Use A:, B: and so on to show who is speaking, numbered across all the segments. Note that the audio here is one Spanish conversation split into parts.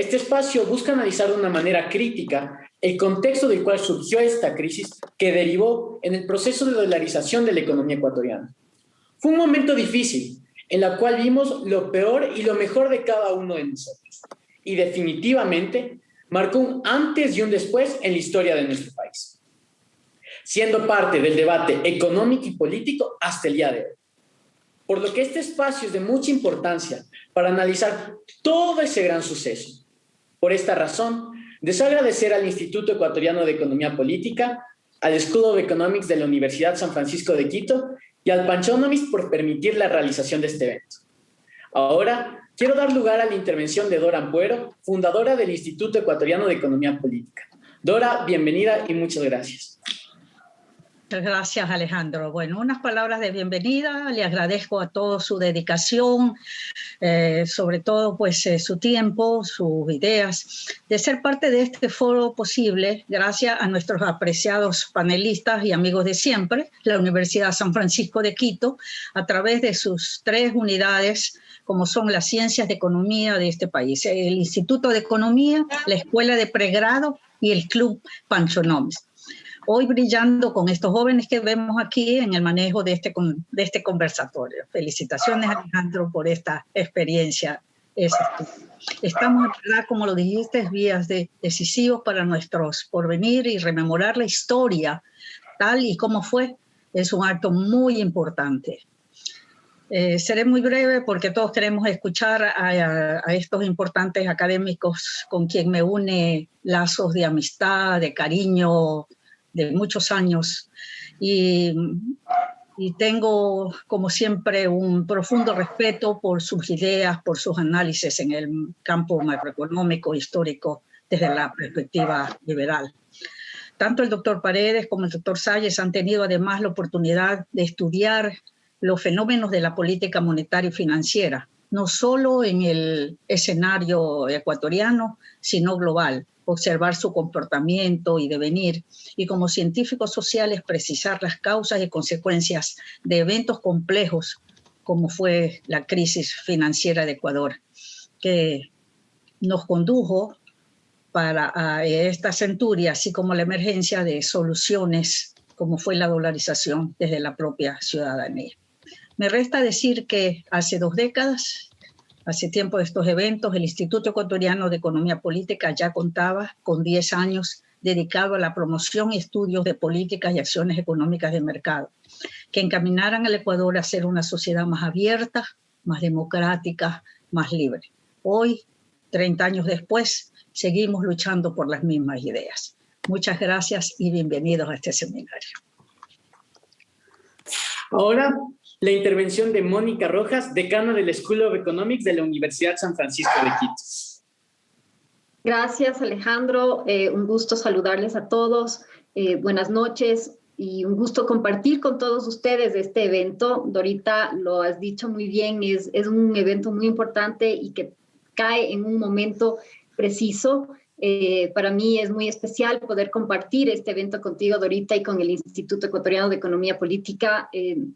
A: Este espacio busca analizar de una manera crítica el contexto del cual surgió esta crisis que derivó en el proceso de dolarización de la economía ecuatoriana. Fue un momento difícil, en el cual vimos lo peor y lo mejor de cada uno de nosotros. Y definitivamente marcó un antes y un después en la historia de nuestro país, siendo parte del debate económico y político hasta el día de hoy. Por lo que este espacio es de mucha importancia para analizar todo ese gran suceso. Por esta razón, deseo agradecer al Instituto Ecuatoriano de Economía Política, al School of Economics de la Universidad San Francisco de Quito y al Panchonomist por permitir la realización de este evento. Ahora, quiero dar lugar a la intervención de Dora Ampuero, fundadora del Instituto Ecuatoriano de Economía Política. Dora, bienvenida y muchas gracias.
B: Gracias, Alejandro. Bueno, unas palabras de bienvenida. Le agradezco a todos su dedicación, sobre todo pues su tiempo, sus ideas, de ser parte de este foro posible gracias a nuestros apreciados panelistas y amigos de siempre, la Universidad San Francisco de Quito, a través de sus 3 unidades, como son las ciencias de economía de este país, el Instituto de Economía, la Escuela de Pregrado y el Club Panchonomist. Hoy brillando con estos jóvenes que vemos aquí en el manejo de este conversatorio. Felicitaciones, Alejandro, por esta experiencia. Estamos, en verdad, como lo dijiste, vías decisivos para nuestros porvenir y rememorar la historia tal y como fue. Es un acto muy importante. Seré muy breve porque todos queremos escuchar a estos importantes académicos con quien me une lazos de amistad, de cariño, de muchos años, y tengo, como siempre, un profundo respeto por sus ideas, por sus análisis en el campo macroeconómico, histórico, desde la perspectiva liberal. Tanto el doctor Paredes como el doctor Salles han tenido además la oportunidad de estudiar los fenómenos de la política monetaria y financiera, no solo en el escenario ecuatoriano, sino global, observar su comportamiento y devenir, y como científicos sociales precisar las causas y consecuencias de eventos complejos como fue la crisis financiera de Ecuador, que nos condujo para esta centuria, así como la emergencia de soluciones como fue la dolarización desde la propia ciudadanía. Me resta decir que hace 2 décadas, hace tiempo de estos eventos, el Instituto Ecuatoriano de Economía Política ya contaba con 10 años dedicado a la promoción y estudios de políticas y acciones económicas de mercado, que encaminaran al Ecuador a ser una sociedad más abierta, más democrática, más libre. Hoy, 30 años después, seguimos luchando por las mismas ideas. Muchas gracias y bienvenidos a este seminario.
A: Ahora, la intervención de Mónica Rojas, decana del School of Economics de la Universidad San Francisco de Quito.
C: Gracias, Alejandro. Un gusto saludarles a todos. Buenas noches y un gusto compartir con todos ustedes este evento. Dorita, lo has dicho muy bien, es un evento muy importante y que cae en un momento preciso. Para mí es muy especial poder compartir este evento contigo, Dorita, y con el Instituto Ecuatoriano de Economía Política.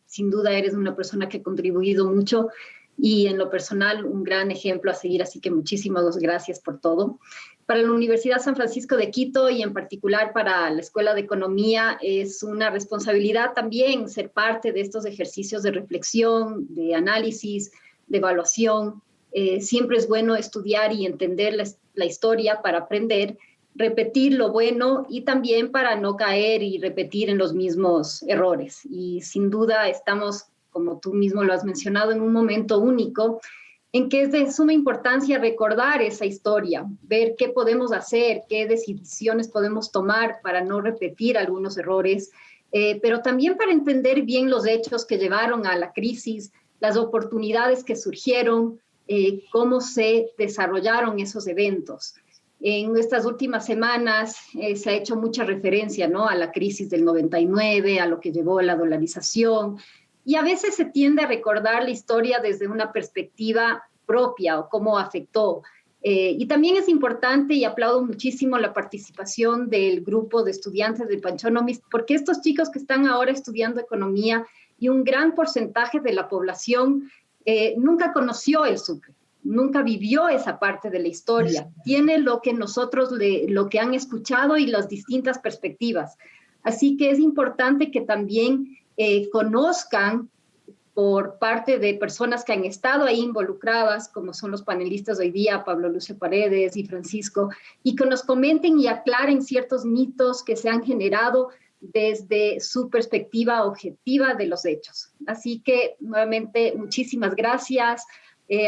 C: Sin duda eres una persona que ha contribuido mucho y en lo personal un gran ejemplo a seguir, así que muchísimas gracias por todo. Para la Universidad San Francisco de Quito y en particular para la Escuela de Economía es una responsabilidad también ser parte de estos ejercicios de reflexión, de análisis, de evaluación. Siempre es bueno estudiar y entender la historia para aprender, repetir lo bueno y también para no caer y repetir en los mismos errores. Y sin duda estamos, como tú mismo lo has mencionado, en un momento único en que es de suma importancia recordar esa historia, ver qué podemos hacer, qué decisiones podemos tomar para no repetir algunos errores, pero también para entender bien los hechos que llevaron a la crisis, las oportunidades que surgieron, cómo se desarrollaron esos eventos. En estas últimas semanas se ha hecho mucha referencia, ¿no?, a la crisis del 99, a lo que llevó a la dolarización, y a veces se tiende a recordar la historia desde una perspectiva propia o cómo afectó. Y también es importante, y aplaudo muchísimo la participación del grupo de estudiantes de Panchonomist, porque estos chicos que están ahora estudiando economía y un gran porcentaje de la población nunca conoció el Sucre. nunca vivió esa parte de la historia. Tiene lo que nosotros, lo que han escuchado y las distintas perspectivas. Así que es importante que también conozcan por parte de personas que han estado ahí involucradas, como son los panelistas hoy día, Pablo Lucio Paredes y Francisco, y que nos comenten y aclaren ciertos mitos que se han generado desde su perspectiva objetiva de los hechos. Así que, nuevamente, muchísimas gracias.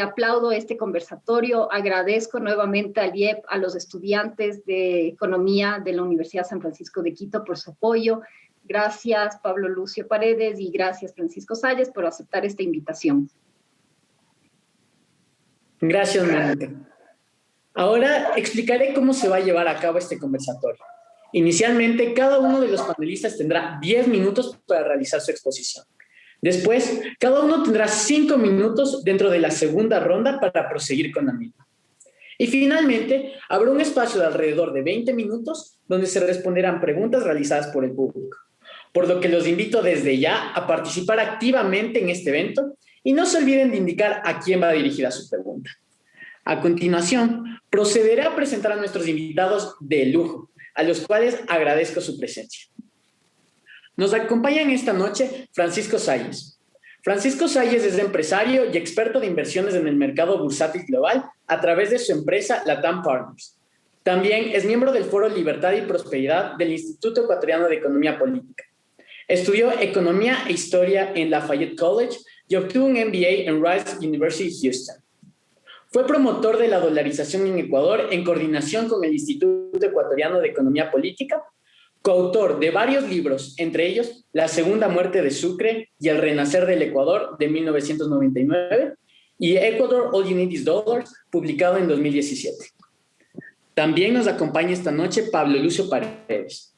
C: Aplaudo este conversatorio. Agradezco nuevamente al IEP, a los estudiantes de Economía de la Universidad San Francisco de Quito por su apoyo. Gracias, Pablo Lucio Paredes, y gracias, Francisco Salles, por aceptar esta invitación.
A: Gracias, Mónica. Ahora explicaré cómo se va a llevar a cabo este conversatorio. Inicialmente, cada uno de los panelistas tendrá 10 minutos para realizar su exposición. Después, cada uno tendrá 5 minutos dentro de la segunda ronda para proseguir con la misma. Y finalmente, habrá un espacio de alrededor de 20 minutos donde se responderán preguntas realizadas por el público. Por lo que los invito desde ya a participar activamente en este evento y no se olviden de indicar a quién va dirigida su pregunta. A continuación, procederé a presentar a nuestros invitados de lujo, a los cuales agradezco su presencia. Nos acompañan esta noche Francisco Salles. Francisco Salles es empresario y experto de inversiones en el mercado bursátil global a través de su empresa Latam Partners. También es miembro del Foro Libertad y Prosperidad del Instituto Ecuatoriano de Economía Política. Estudió Economía e Historia en Lafayette College y obtuvo un MBA en Rice University Houston. Fue promotor de la dolarización en Ecuador en coordinación con el Instituto Ecuatoriano de Economía Política, coautor de varios libros, entre ellos La Segunda Muerte de Sucre y El Renacer del Ecuador de 1999 y Ecuador All You Need Is Dollars, publicado en 2017. También nos acompaña esta noche Pablo Lucio Paredes.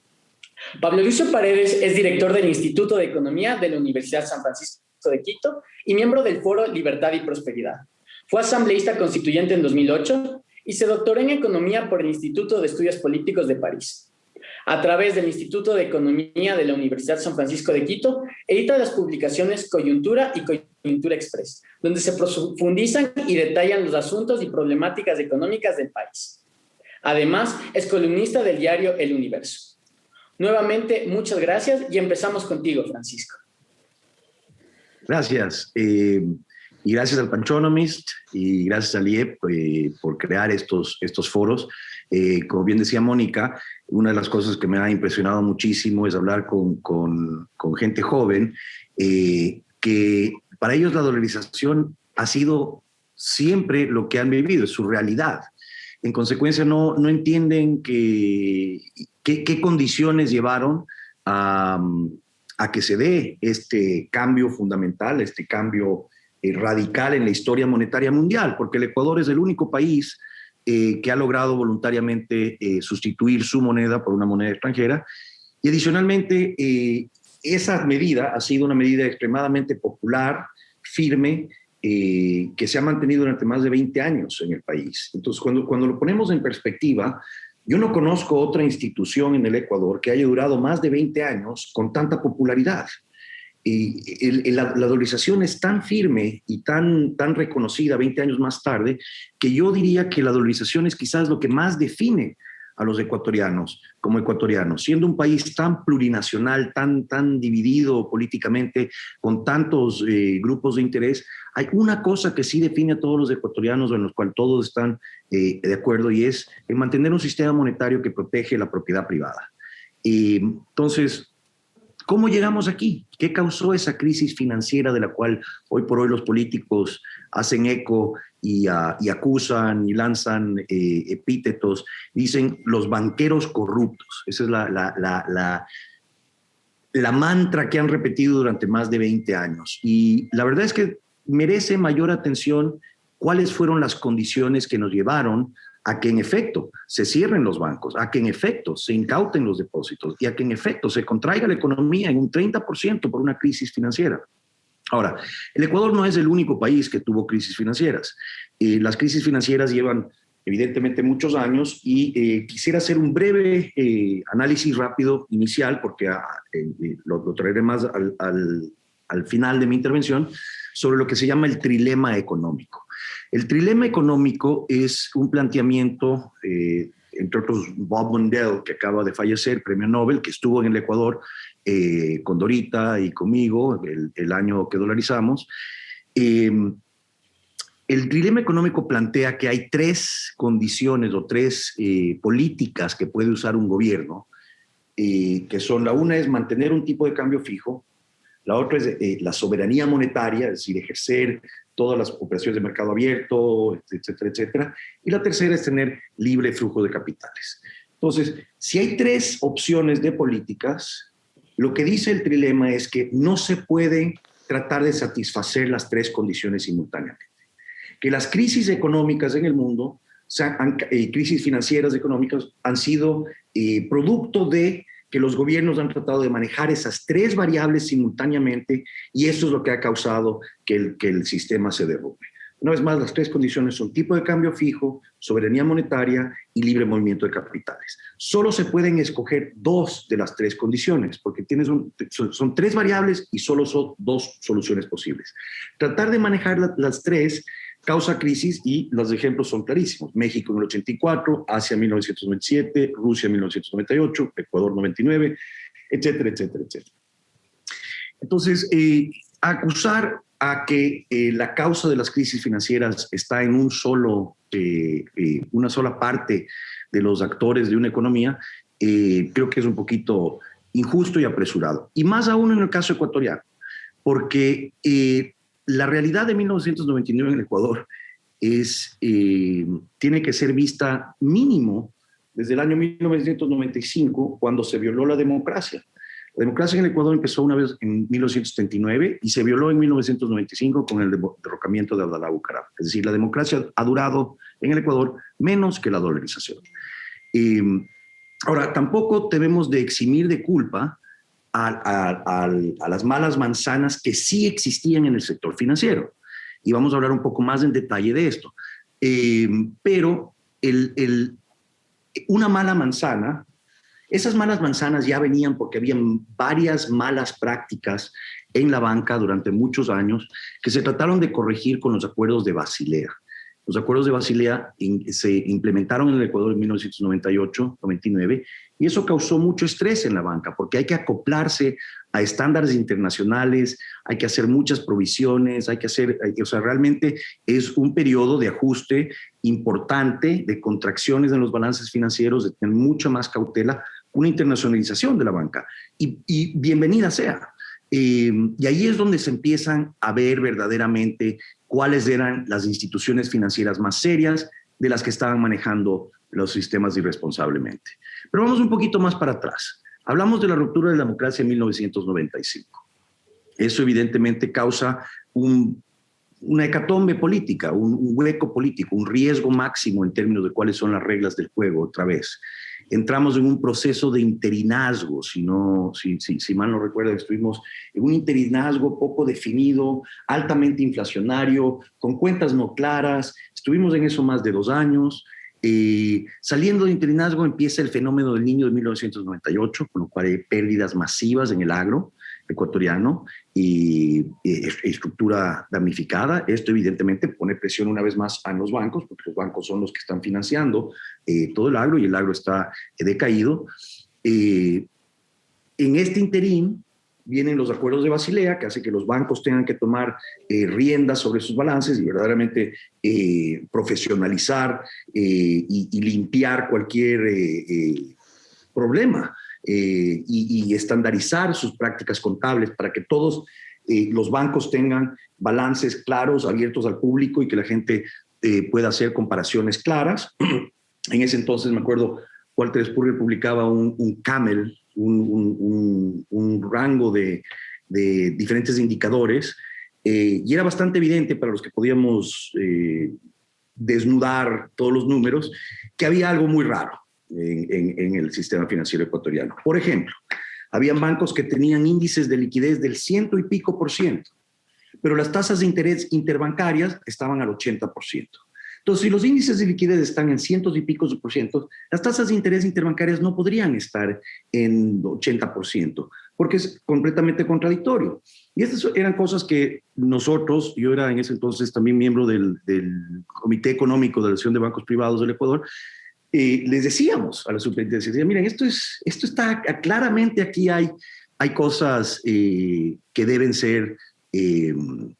A: Pablo Lucio Paredes es director del Instituto de Economía de la Universidad San Francisco de Quito y miembro del Foro Libertad y Prosperidad. Fue asambleísta constituyente en 2008 y se doctoró en Economía por el Instituto de Estudios Políticos de París. A través del Instituto de Economía de la Universidad San Francisco de Quito, edita las publicaciones Coyuntura y Coyuntura Express, donde se profundizan y detallan los asuntos y problemáticas económicas del país. Además, es columnista del diario El Universo. Nuevamente, muchas gracias y empezamos contigo, Francisco.
D: Gracias. Y gracias al Panchonomist y gracias al IEP por crear estos foros. Como bien decía Mónica, una de las cosas que me ha impresionado muchísimo es hablar con gente joven, que para ellos la dolarización ha sido siempre lo que han vivido, es su realidad. En consecuencia, no entienden qué condiciones llevaron a que se dé este cambio fundamental, este cambio radical en la historia monetaria mundial, porque el Ecuador es el único país que ha logrado voluntariamente sustituir su moneda por una moneda extranjera. Y adicionalmente, esa medida ha sido una medida extremadamente popular, firme, que se ha mantenido durante más de 20 años en el país. Entonces, cuando lo ponemos en perspectiva, yo no conozco otra institución en el Ecuador que haya durado más de 20 años con tanta popularidad. La dolarización es tan firme y tan reconocida 20 años más tarde que yo diría que la dolarización es quizás lo que más define a los ecuatorianos como ecuatorianos. Siendo un país tan plurinacional, tan dividido políticamente, con tantos grupos de interés, hay una cosa que sí define a todos los ecuatorianos, en los cuales todos están de acuerdo, y es el mantener un sistema monetario que protege la propiedad privada. Entonces, ¿cómo llegamos aquí? ¿Qué causó esa crisis financiera de la cual hoy por hoy los políticos hacen eco y acusan y lanzan epítetos? Dicen los banqueros corruptos. Esa es la mantra que han repetido durante más de 20 años. Y la verdad es que merece mayor atención cuáles fueron las condiciones que nos llevaron a que en efecto se cierren los bancos, a que en efecto se incauten los depósitos y a que en efecto se contraiga la economía en un 30% por una crisis financiera. Ahora, el Ecuador no es el único país que tuvo crisis financieras. Las crisis financieras llevan evidentemente muchos años y quisiera hacer un breve análisis rápido inicial, porque lo traeré más al final de mi intervención, sobre lo que se llama el trilema económico. El trilema económico es un planteamiento, entre otros Bob Mundell, que acaba de fallecer, premio Nobel, que estuvo en el Ecuador con Dorita y conmigo el año que dolarizamos. El trilema económico plantea que hay tres condiciones o tres políticas que puede usar un gobierno, que son: la una es mantener un tipo de cambio fijo, la otra es la soberanía monetaria, es decir, ejercer todas las operaciones de mercado abierto, etcétera, etcétera, y la tercera es tener libre flujo de capitales. Entonces, si hay tres opciones de políticas, lo que dice el trilema es que no se puede tratar de satisfacer las tres condiciones simultáneamente. Que las crisis económicas en el mundo, crisis financieras económicas, han sido producto de que los gobiernos han tratado de manejar esas tres variables simultáneamente, y eso es lo que ha causado que el sistema se derrumbe. Una vez más, las tres condiciones son tipo de cambio fijo, soberanía monetaria y libre movimiento de capitales. Solo se pueden escoger dos de las tres condiciones, porque son tres variables y solo son dos soluciones posibles. Tratar de manejar las tres causa crisis, y los ejemplos son clarísimos. México en el 84, Asia en 1997, Rusia en 1998, Ecuador 99, etcétera, etcétera, etcétera. Entonces, acusar a que la causa de las crisis financieras está en una sola parte de los actores de una economía, creo que es un poquito injusto y apresurado. Y más aún en el caso ecuatoriano, porque la realidad de 1999 en el Ecuador tiene que ser vista mínimo desde el año 1995, cuando se violó la democracia. La democracia en el Ecuador empezó una vez en 1979 y se violó en 1995 con el derrocamiento de Abdalá Bucaram. Es decir, la democracia ha durado en el Ecuador menos que la dolarización. Ahora, tampoco debemos de eximir de culpa a las malas manzanas que sí existían en el sector financiero. Y vamos a hablar un poco más en detalle de esto. Pero una mala manzana, esas malas manzanas ya venían porque habían varias malas prácticas en la banca durante muchos años que se trataron de corregir con los acuerdos de Basilea. Los acuerdos de Basilea se implementaron en el Ecuador en 1998-99, y eso causó mucho estrés en la banca, porque hay que acoplarse a estándares internacionales, hay que hacer muchas provisiones, realmente es un periodo de ajuste importante, de contracciones en los balances financieros, de tener mucha más cautela, una internacionalización de la banca. Y bienvenida sea. Y ahí es donde se empiezan a ver verdaderamente cuáles eran las instituciones financieras más serias de las que estaban manejando los sistemas irresponsablemente. Pero vamos un poquito más para atrás. Hablamos de la ruptura de la democracia en 1995. Eso evidentemente causa una hecatombe política, un hueco político, un riesgo máximo en términos de cuáles son las reglas del juego otra vez. Entramos en un proceso de interinazgo, si mal no recuerdo, estuvimos en un interinazgo poco definido, altamente inflacionario, con cuentas no claras. Estuvimos en eso más de 2 años. Saliendo de interinazgo empieza el fenómeno del Niño de 1998, con lo cual hay pérdidas masivas en el agro ecuatoriano y estructura damnificada. Esto evidentemente pone presión una vez más a los bancos, porque los bancos son los que están financiando todo el agro, y el agro está decaído. En este interín vienen los acuerdos de Basilea, que hace que los bancos tengan que tomar riendas sobre sus balances y verdaderamente profesionalizar y limpiar cualquier problema y estandarizar sus prácticas contables para que todos los bancos tengan balances claros, abiertos al público, y que la gente pueda hacer comparaciones claras. En ese entonces, me acuerdo, Walter Spurrier publicaba un CAMEL, un rango de diferentes indicadores, y era bastante evidente para los que podíamos desnudar todos los números que había algo muy raro en el sistema financiero ecuatoriano. Por ejemplo, habían bancos que tenían índices de liquidez del 100 y pico %, pero las tasas de interés interbancarias estaban al 80%. Entonces, si los índices de liquidez están en cientos y picos de por ciento, las tasas de interés interbancarias no podrían estar en 80%, porque es completamente contradictorio. Y estas eran cosas que nosotros, yo era en ese entonces también miembro del Comité Económico de la Asociación de Bancos Privados del Ecuador, les decíamos a la superintendencia, miren, esto está claramente aquí hay cosas que deben ser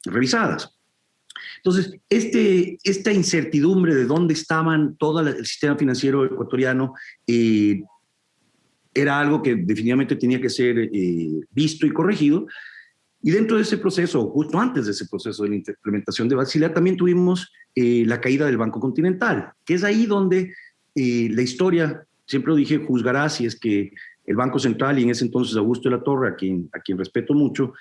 D: revisadas. Entonces, esta incertidumbre de dónde estaban todo el sistema financiero ecuatoriano era algo que definitivamente tenía que ser visto y corregido. Y dentro de ese proceso, justo antes de ese proceso de la implementación de Basilea, también tuvimos la caída del Banco Continental, que es ahí donde la historia, siempre lo dije, juzgará si es que el Banco Central, y en ese entonces Augusto de la Torre, a quien respeto mucho,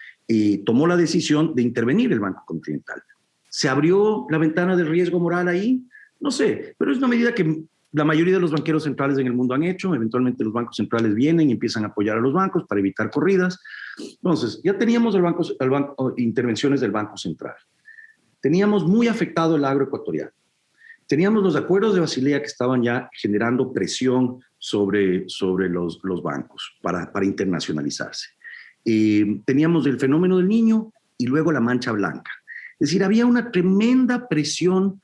D: tomó la decisión de intervenir el Banco Continental. ¿Se abrió la ventana del riesgo moral ahí? No sé, pero es una medida que la mayoría de los banqueros centrales en el mundo han hecho. Eventualmente los bancos centrales vienen y empiezan a apoyar a los bancos para evitar corridas. Entonces, ya teníamos intervenciones del Banco Central. Teníamos muy afectado el agro ecuatoriano. Teníamos los acuerdos de Basilea que estaban ya generando presión sobre los bancos para internacionalizarse. Teníamos el fenómeno del Niño y luego la mancha blanca. Es decir, había una tremenda presión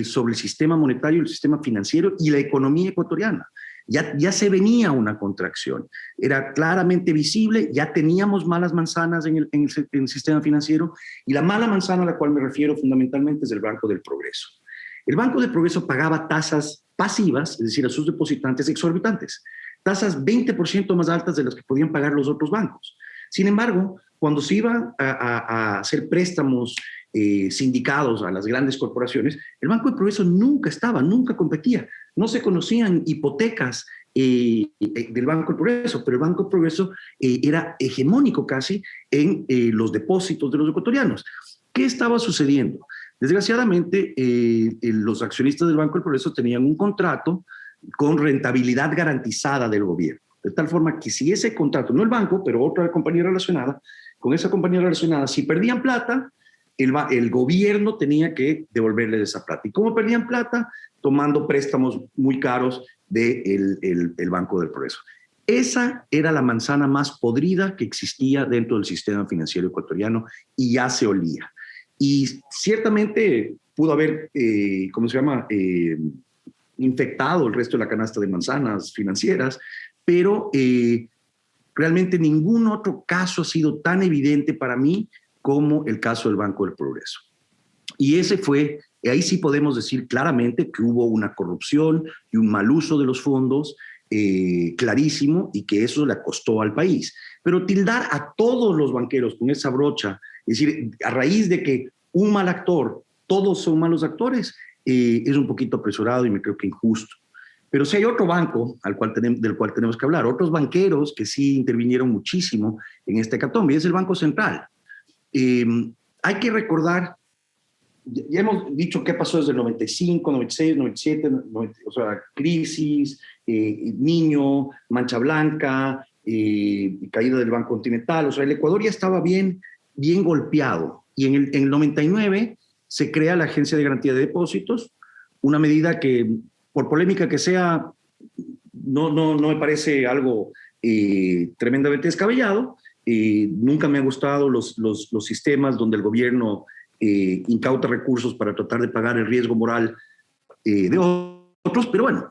D: sobre el sistema monetario, el sistema financiero y la economía ecuatoriana. Ya se venía una contracción. Era claramente visible, ya teníamos malas manzanas en el sistema financiero, y la mala manzana a la cual me refiero fundamentalmente es el Banco del Progreso. El Banco del Progreso pagaba tasas pasivas, es decir, a sus depositantes exorbitantes, tasas 20% más altas de las que podían pagar los otros bancos. Sin embargo, cuando se iban a hacer préstamos sindicados a las grandes corporaciones, el Banco de Progreso nunca competía. No se conocían hipotecas del Banco de Progreso, pero el Banco de Progreso era hegemónico casi en los depósitos de los ecuatorianos. ¿Qué estaba sucediendo? Desgraciadamente, los accionistas del Banco del Progreso tenían un contrato con rentabilidad garantizada del gobierno, de tal forma que si ese contrato, no el banco, pero otra compañía relacionada, con esa compañía relacionada, si perdían plata, el gobierno tenía que devolverles esa plata. ¿Y cómo perdían plata? Tomando préstamos muy caros del Banco del Progreso. Esa era la manzana más podrida que existía dentro del sistema financiero ecuatoriano, y ya se olía. Y ciertamente pudo haber, infectado el resto de la canasta de manzanas financieras, pero realmente ningún otro caso ha sido tan evidente para mí como el caso del Banco del Progreso. Y ahí sí podemos decir claramente que hubo una corrupción y un mal uso de los fondos clarísimo, y que eso le costó al país. Pero tildar a todos los banqueros con esa brocha, es decir, a raíz de que un mal actor, todos son malos actores, es un poquito apresurado y me creo que injusto. Pero si hay otro banco del cual tenemos que hablar, otros banqueros que sí intervinieron muchísimo en esta hecatombe, es el Banco Central. Hay que recordar, ya hemos dicho qué pasó desde el 95, 96, 97, o sea, crisis, Niño, mancha blanca, caída del Banco Continental. O sea, el Ecuador ya estaba bien golpeado. Y en el 99 se crea la Agencia de Garantía de Depósitos, una medida que, por polémica que sea, no me parece algo tremendamente descabellado. Nunca me han gustado los sistemas donde el gobierno incauta recursos para tratar de pagar el riesgo moral de otros, pero bueno,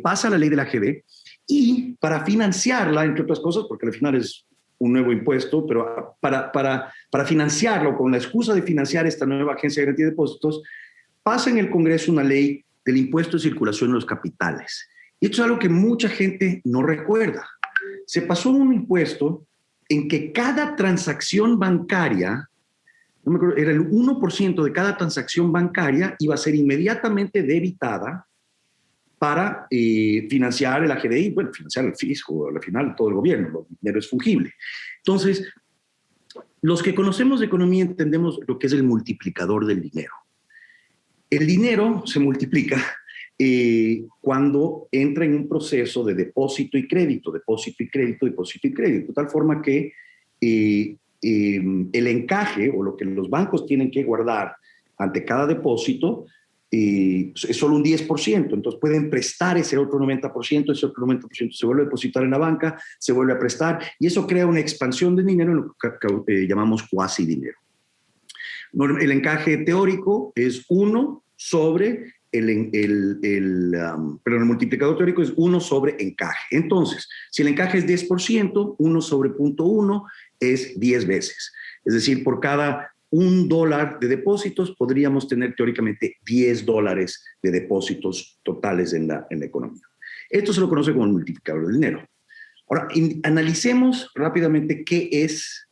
D: pasa la ley de la AGD, y para financiarla, entre otras cosas, porque al final es un nuevo impuesto, pero para financiarlo, con la excusa de financiar esta nueva Agencia de Garantía de Depósitos, pasa en el Congreso una ley del impuesto de circulación de los capitales. Y esto es algo que mucha gente no recuerda. Se pasó un impuesto en que cada transacción bancaria, no me acuerdo, era el 1% de cada transacción bancaria iba a ser inmediatamente debitada para financiar el AGDI, bueno, financiar el fisco, al final todo el gobierno, el dinero es fungible. Entonces, los que conocemos de economía entendemos lo que es el multiplicador del dinero. El dinero se multiplica cuando entra en un proceso de depósito y crédito, depósito y crédito, depósito y crédito, de tal forma que el encaje o lo que los bancos tienen que guardar ante cada depósito es solo un 10%, entonces pueden prestar ese otro 90%, ese otro 90% se vuelve a depositar en la banca, se vuelve a prestar, y eso crea una expansión de dinero en lo que llamamos cuasi dinero. El encaje teórico es 1 sobre pero el multiplicador teórico es 1 sobre encaje. Entonces, si el encaje es 10%, 1 sobre 0.1 es 10 veces. Es decir, por cada $1 de depósitos podríamos tener teóricamente $10 de depósitos totales en la economía. Esto se lo conoce como el multiplicador del dinero. Ahora, analicemos rápidamente qué es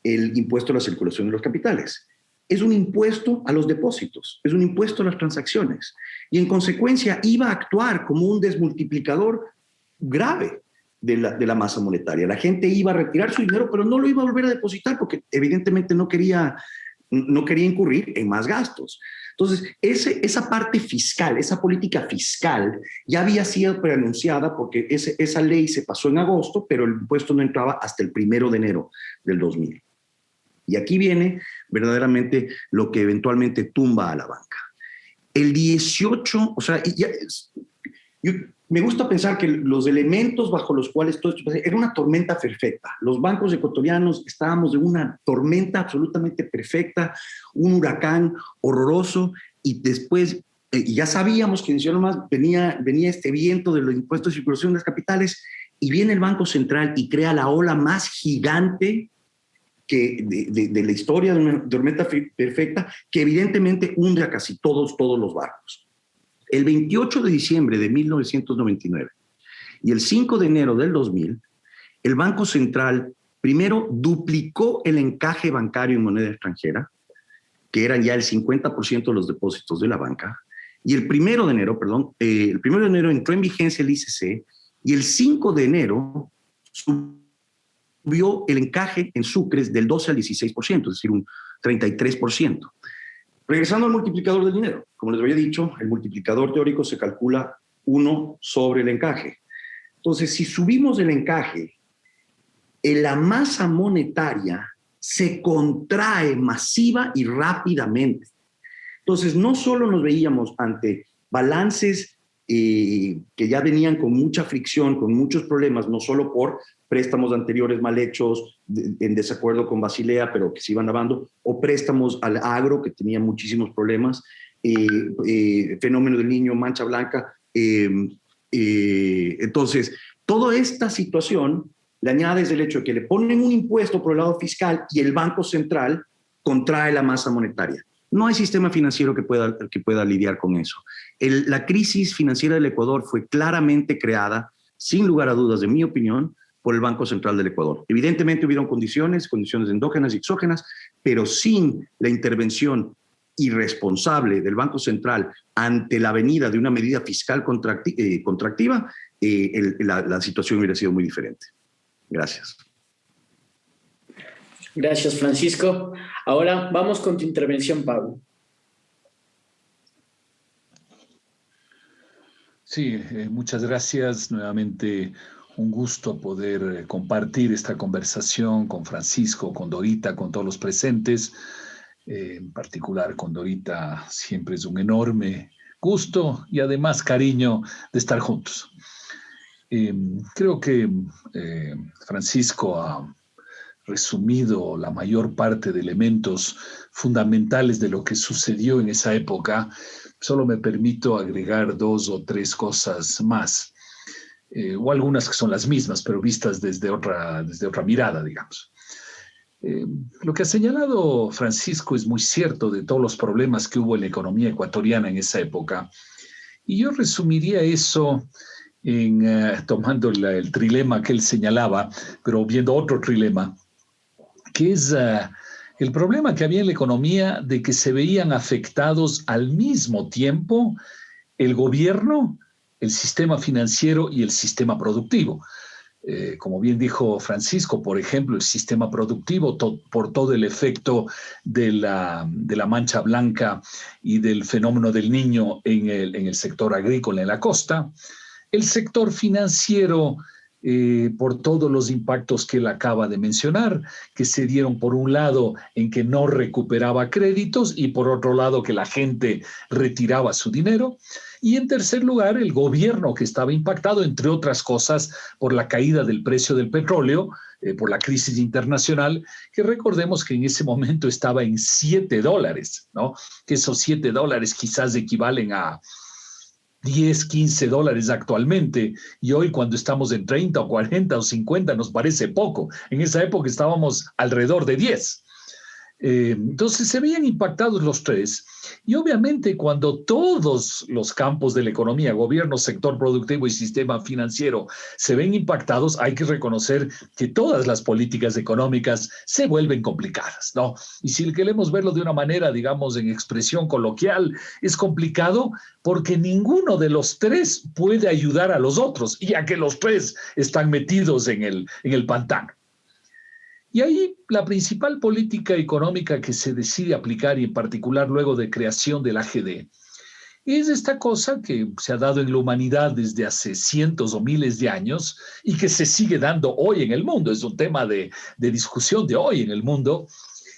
D: el impuesto a la circulación de los capitales. Es un impuesto a los depósitos, es un impuesto a las transacciones y en consecuencia iba a actuar como un desmultiplicador grave de la masa monetaria. La gente iba a retirar su dinero, pero no lo iba a volver a depositar porque evidentemente no quería incurrir en más gastos. Entonces, esa parte fiscal, esa política fiscal ya había sido preanunciada porque esa ley se pasó en agosto, pero el impuesto no entraba hasta el 1 de enero del 2000. Y aquí viene verdaderamente lo que eventualmente tumba a la banca. El 18, o sea, me gusta pensar que los elementos bajo los cuales todo esto pasó era una tormenta perfecta. Los bancos ecuatorianos estábamos de una tormenta absolutamente perfecta, un huracán horroroso, y después ya sabíamos que venía este viento de los impuestos de circulación de las capitales, y viene el Banco Central y crea la ola más gigante de la historia de una tormenta perfecta, que evidentemente hunde a casi todos los barcos. El 28 de diciembre de 1999 y el 5 de enero del 2000, el Banco Central primero duplicó el encaje bancario en moneda extranjera, que eran ya el 50% de los depósitos de la banca, y el 1 de enero entró en vigencia el ICC, y el 5 de enero subió el encaje en sucres del 12 al 16%, es decir, un 33%. Regresando al multiplicador del dinero, como les había dicho, el multiplicador teórico se calcula 1 sobre el encaje. Entonces, si subimos el encaje, la masa monetaria se contrae masiva y rápidamente. Entonces, no solo nos veíamos ante balances que ya venían con mucha fricción, con muchos problemas, no solo por préstamos anteriores mal hechos, en desacuerdo con Basilea, pero que se iban lavando, o préstamos al agro, que tenía muchísimos problemas, fenómeno del Niño, mancha blanca. Entonces, toda esta situación le añades el hecho de que le ponen un impuesto por el lado fiscal y el Banco Central contrae la masa monetaria. No hay sistema financiero que pueda lidiar con eso. La crisis financiera del Ecuador fue claramente creada, sin lugar a dudas, de mi opinión, por el Banco Central del Ecuador. Evidentemente hubieron condiciones endógenas y exógenas, pero sin la intervención irresponsable del Banco Central ante la venida de una medida fiscal contractiva, la situación hubiera sido muy diferente. Gracias.
A: Gracias, Francisco. Ahora vamos con tu intervención, Pablo.
E: Sí, muchas gracias. Nuevamente un gusto poder compartir esta conversación con Francisco, con Dorita, con todos los presentes. En particular con Dorita siempre es un enorme gusto y además cariño de estar juntos. Creo que Francisco ha resumido la mayor parte de elementos fundamentales de lo que sucedió en esa época. Solo me permito agregar 2 o 3 cosas más, o algunas que son las mismas, pero vistas desde otra mirada, digamos. Lo que ha señalado Francisco es muy cierto de todos los problemas que hubo en la economía ecuatoriana en esa época. Y yo resumiría eso tomando el trilema que él señalaba, pero viendo otro trilema, que es el problema que había en la economía de que se veían afectados al mismo tiempo el gobierno, el sistema financiero y el sistema productivo. Como bien dijo Francisco, por ejemplo, el sistema productivo, por todo el efecto de la mancha blanca y del fenómeno del Niño en el sector agrícola en la costa. El sector financiero por todos los impactos que él acaba de mencionar, que se dieron por un lado en que no recuperaba créditos y por otro lado que la gente retiraba su dinero. Y en tercer lugar, el gobierno que estaba impactado, entre otras cosas, por la caída del precio del petróleo, por la crisis internacional, que recordemos que en ese momento estaba en $7, ¿no? Que esos $7 quizás equivalen a 10, 15 dólares actualmente, y hoy cuando estamos en 30 o 40 o 50 nos parece poco. En esa época estábamos alrededor de 10. Entonces se veían impactados los tres, y obviamente cuando todos los campos de la economía, gobierno, sector productivo y sistema financiero, se ven impactados, hay que reconocer que todas las políticas económicas se vuelven complicadas, ¿no? Y si queremos verlo de una manera, digamos, en expresión coloquial, es complicado porque ninguno de los tres puede ayudar a los otros, ya que los tres están metidos en el pantano. Y ahí la principal política económica que se decide aplicar, y en particular luego de creación del AGD, es esta cosa que se ha dado en la humanidad desde hace cientos o miles de años y que se sigue dando hoy en el mundo. Es un tema de discusión de hoy en el mundo.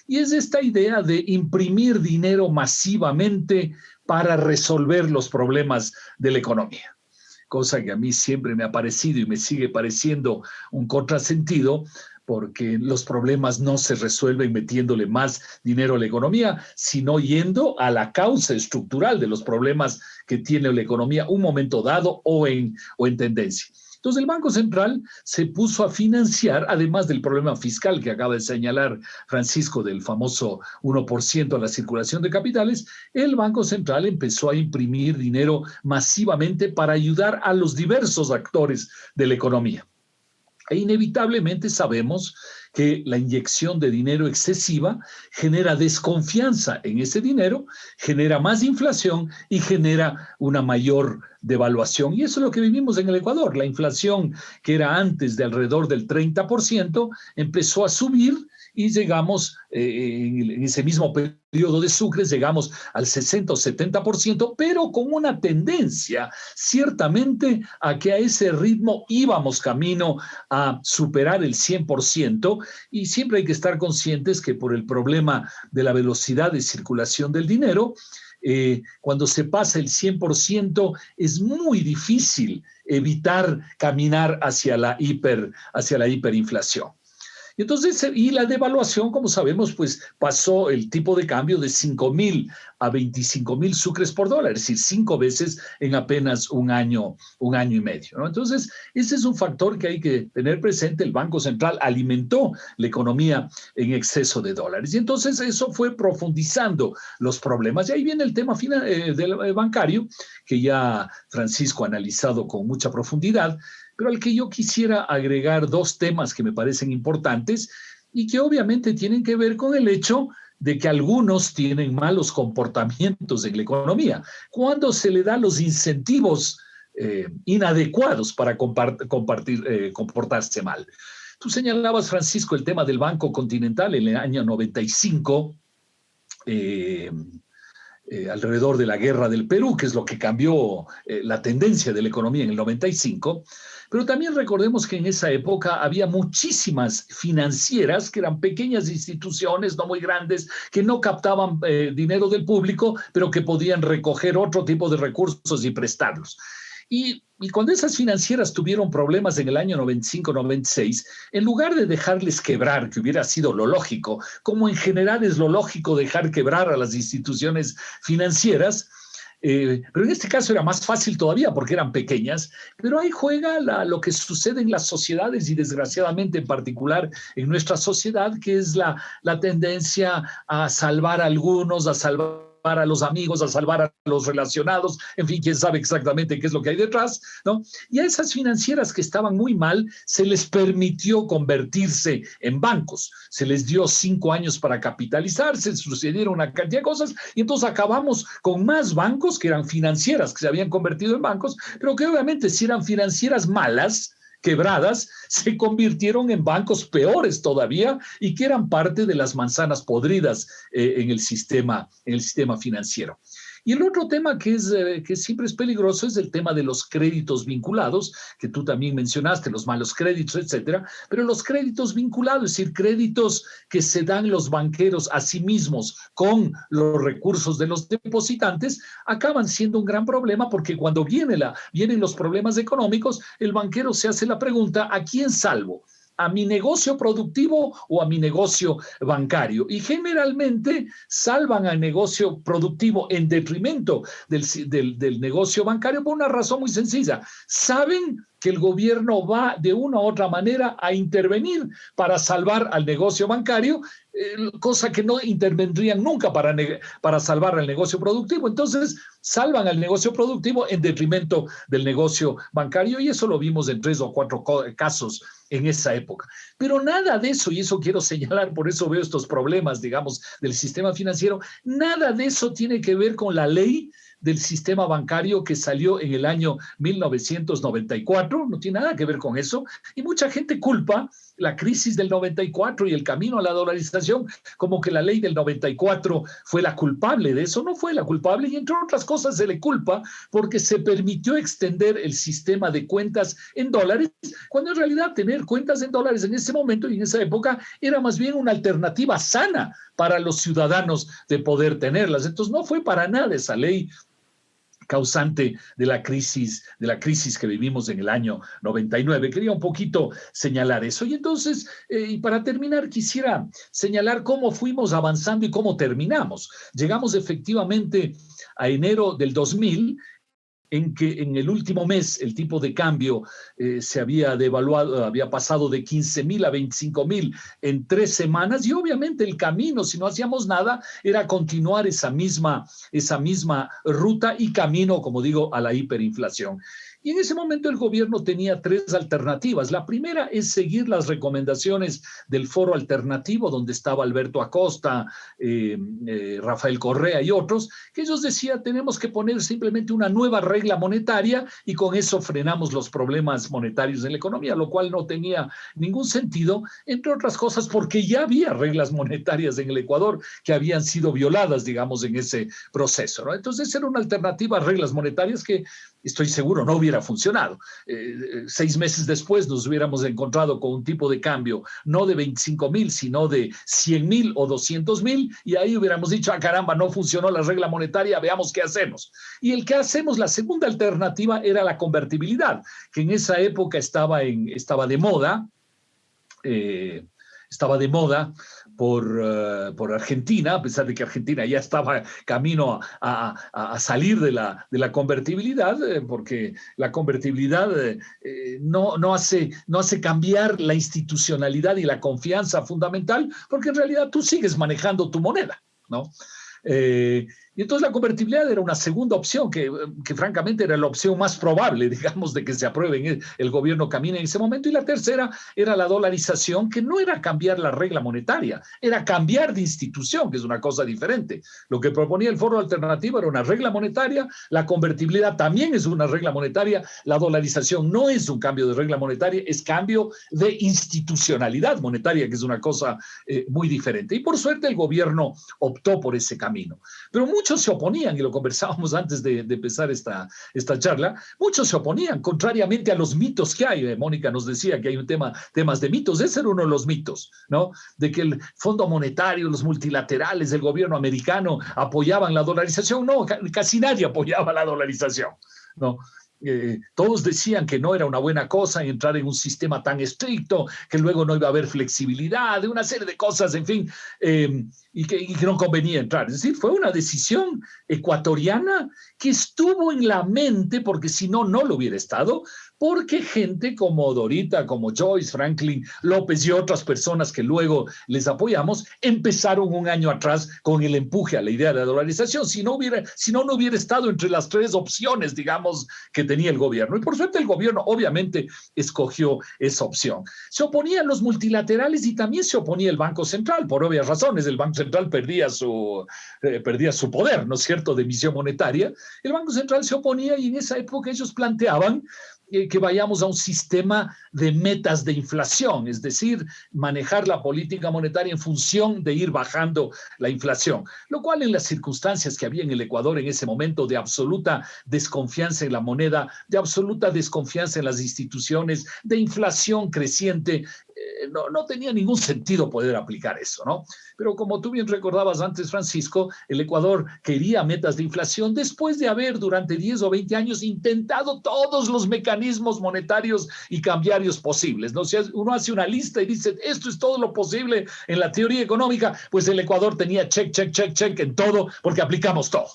E: Y es esta idea de imprimir dinero masivamente para resolver los problemas de la economía. Cosa que a mí siempre me ha parecido y me sigue pareciendo un contrasentido, porque los problemas no se resuelven metiéndole más dinero a la economía, sino yendo a la causa estructural de los problemas que tiene la economía un momento dado o en tendencia. Entonces el Banco Central se puso a financiar, además del problema fiscal que acaba de señalar Francisco, del famoso 1% a la circulación de capitales, el Banco Central empezó a imprimir dinero masivamente para ayudar a los diversos actores de la economía. E inevitablemente sabemos que la inyección de dinero excesiva genera desconfianza en ese dinero, genera más inflación y genera una mayor devaluación. Y eso es lo que vivimos en el Ecuador. La inflación, que era antes de alrededor del 30%, empezó a subir y llegamos, en ese mismo periodo de Sucre, llegamos al 60 o 70%, pero con una tendencia ciertamente a que a ese ritmo íbamos camino a superar el 100%, y siempre hay que estar conscientes que por el problema de la velocidad de circulación del dinero, cuando se pasa el 100% es muy difícil evitar caminar hacia la hiperinflación. Entonces, y la devaluación, como sabemos, pues pasó el tipo de cambio de 5,000 a 25,000 sucres por dólar, es decir, 5 veces en apenas un año y medio, ¿no? Entonces, ese es un factor que hay que tener presente. El Banco Central alimentó la economía en exceso de dólares, y entonces eso fue profundizando los problemas. Y ahí viene el tema del bancario, que ya Francisco ha analizado con mucha profundidad, pero al que yo quisiera agregar dos temas que me parecen importantes y que obviamente tienen que ver con el hecho de que algunos tienen malos comportamientos en la economía. Cuando se le dan los incentivos inadecuados para comportarse mal. Tú señalabas, Francisco, el tema del Banco Continental en el año 95, alrededor de la guerra del Perú, que es lo que cambió la tendencia de la economía en el 95. Pero también recordemos que en esa época había muchísimas financieras que eran pequeñas instituciones, no muy grandes, que no captaban dinero del público, pero que podían recoger otro tipo de recursos y prestarlos. Y cuando esas financieras tuvieron problemas en el año 95-96, en lugar de dejarles quebrar, que hubiera sido lo lógico, como en general es lo lógico dejar quebrar a las instituciones financieras, pero en este caso era más fácil todavía porque eran pequeñas, pero ahí juega lo que sucede en las sociedades y desgraciadamente en particular en nuestra sociedad, que es la tendencia a salvar a algunos, a salvar a los amigos, a salvar a los relacionados, en fin, quién sabe exactamente qué es lo que hay detrás, ¿no? Y a esas financieras que estaban muy mal se les permitió convertirse en bancos, se les dio 5 años para capitalizarse, sucedieron una cantidad de cosas, y entonces acabamos con más bancos que eran financieras, que se habían convertido en bancos, pero que obviamente si eran financieras malas, quebradas, se convirtieron en bancos peores todavía y que eran parte de las manzanas podridas en el sistema financiero. Y el otro tema que siempre es peligroso es el tema de los créditos vinculados, que tú también mencionaste, los malos créditos, etcétera, pero los créditos vinculados, es decir, créditos que se dan los banqueros a sí mismos con los recursos de los depositantes, acaban siendo un gran problema porque cuando vienen los problemas económicos, el banquero se hace la pregunta, ¿a quién salvo? ¿A mi negocio productivo o a mi negocio bancario? Y generalmente salvan al negocio productivo en detrimento del negocio bancario por una razón muy sencilla. Saben que el gobierno va de una u otra manera a intervenir para salvar al negocio bancario, cosa que no intervendrían nunca para salvar al negocio productivo. Entonces, salvan al negocio productivo en detrimento del negocio bancario, y eso lo vimos en 3 o 4 casos en esa época. Pero nada de eso, y eso quiero señalar, por eso veo estos problemas, digamos, del sistema financiero, nada de eso tiene que ver con la ley del sistema bancario que salió en el año 1994, no tiene nada que ver con eso, y mucha gente culpa la crisis del 94 y el camino a la dolarización como que la ley del 94 fue la culpable de eso. No fue la culpable, y entre otras cosas se le culpa porque se permitió extender el sistema de cuentas en dólares, cuando en realidad tener cuentas en dólares en ese momento y en esa época era más bien una alternativa sana para los ciudadanos de poder tenerlas. Entonces no fue para nada esa ley causante de la crisis que vivimos en el año 99. Quería un poquito señalar eso. Y entonces, y para terminar, quisiera señalar cómo fuimos avanzando y cómo terminamos. Llegamos efectivamente a enero del 2000, en que en el último mes el tipo de cambio se había devaluado, había pasado de 15.000 a 25.000 en 3 semanas, y obviamente el camino, si no hacíamos nada, era continuar esa misma ruta y camino, como digo, a la hiperinflación. Y en ese momento el gobierno tenía 3 alternativas. La primera es seguir las recomendaciones del Foro Alternativo, donde estaba Alberto Acosta, Rafael Correa y otros, que ellos decían, tenemos que poner simplemente una nueva regla monetaria y con eso frenamos los problemas monetarios de la economía, lo cual no tenía ningún sentido, entre otras cosas porque ya había reglas monetarias en el Ecuador que habían sido violadas, digamos, en ese proceso, ¿no? Entonces era una alternativa a reglas monetarias que estoy seguro no hubiera funcionado. 6 meses después nos hubiéramos encontrado con un tipo de cambio no de 25.000, sino de 100.000 o 200.000, y ahí hubiéramos dicho, ah, caramba, no funcionó la regla monetaria, veamos qué hacemos. Y el que hacemos, la segunda alternativa era la convertibilidad, que en esa época estaba de moda, por Argentina, a pesar de que Argentina ya estaba camino a salir de la convertibilidad, porque la convertibilidad no hace cambiar la institucionalidad y la confianza fundamental, porque en realidad tú sigues manejando tu moneda, ¿no? Y entonces la convertibilidad era una segunda opción que francamente era la opción más probable, digamos, de que se apruebe, el gobierno camine en ese momento. Y la tercera era la dolarización, que no era cambiar la regla monetaria, era cambiar de institución, que es una cosa diferente. Lo que proponía el Foro Alternativo era una regla monetaria, la convertibilidad también es una regla monetaria, la dolarización no es un cambio de regla monetaria, es cambio de institucionalidad monetaria, que es una cosa muy diferente. Y por suerte el gobierno optó por ese camino. Pero muchos se oponían, y lo conversábamos antes de empezar esta charla, muchos se oponían, contrariamente a los mitos que hay. Mónica nos decía que hay temas de mitos. Ese era uno de los mitos, ¿no? De que el Fondo Monetario, los multilaterales, el gobierno americano apoyaban la dolarización. No, casi nadie apoyaba la dolarización, ¿no? Todos decían que no era una buena cosa entrar en un sistema tan estricto, que luego no iba a haber flexibilidad, de una serie de cosas, en fin, y que no convenía entrar. Es decir, fue una decisión ecuatoriana que estuvo en la mente, porque si no, no lo hubiera estado, porque gente como Dorita, como Joyce, Franklin López y otras personas que luego les apoyamos, empezaron un año atrás con el empuje a la idea de la dolarización. Si no hubiera estado entre las 3 opciones, digamos, que tenía el gobierno. Y por suerte el gobierno obviamente escogió esa opción. Se oponían los multilaterales y también se oponía el Banco Central, por obvias razones. El Banco Central perdía su poder, ¿no es cierto?, de emisión monetaria. El Banco Central se oponía, y en esa época ellos planteaban que vayamos a un sistema de metas de inflación, es decir, manejar la política monetaria en función de ir bajando la inflación, lo cual en las circunstancias que había en el Ecuador en ese momento de absoluta desconfianza en la moneda, de absoluta desconfianza en las instituciones, de inflación creciente, no tenía ningún sentido poder aplicar eso, ¿no? Pero como tú bien recordabas antes, Francisco, el Ecuador quería metas de inflación después de haber durante 10 o 20 años intentado todos los mecanismos monetarios y cambiarios posibles, ¿no? Si uno hace una lista y dice, esto es todo lo posible en la teoría económica, pues el Ecuador tenía check, check, check, check en todo porque aplicamos todo.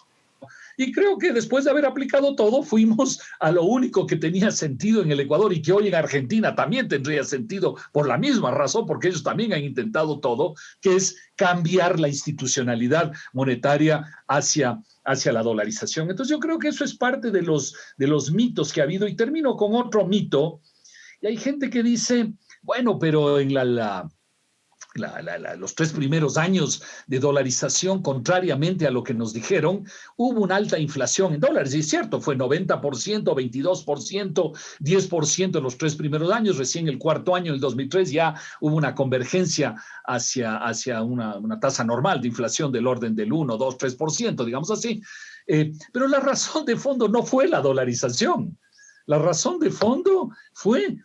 E: Y creo que después de haber aplicado todo, fuimos a lo único que tenía sentido en el Ecuador y que hoy en Argentina también tendría sentido por la misma razón, porque ellos también han intentado todo, que es cambiar la institucionalidad monetaria hacia la dolarización. Entonces yo creo que eso es parte de los mitos que ha habido. Y termino con otro mito. Y hay gente que dice, bueno, pero en los 3 primeros años de dolarización, contrariamente a lo que nos dijeron, hubo una alta inflación en dólares. Y es cierto, fue 90%, 22%, 10% en los 3 primeros años. Recién el cuarto año, el 2003, ya hubo una convergencia hacia una tasa normal de inflación del orden del 1, 2, 3%, digamos así. Pero la razón de fondo no fue la dolarización. La razón de fondo fue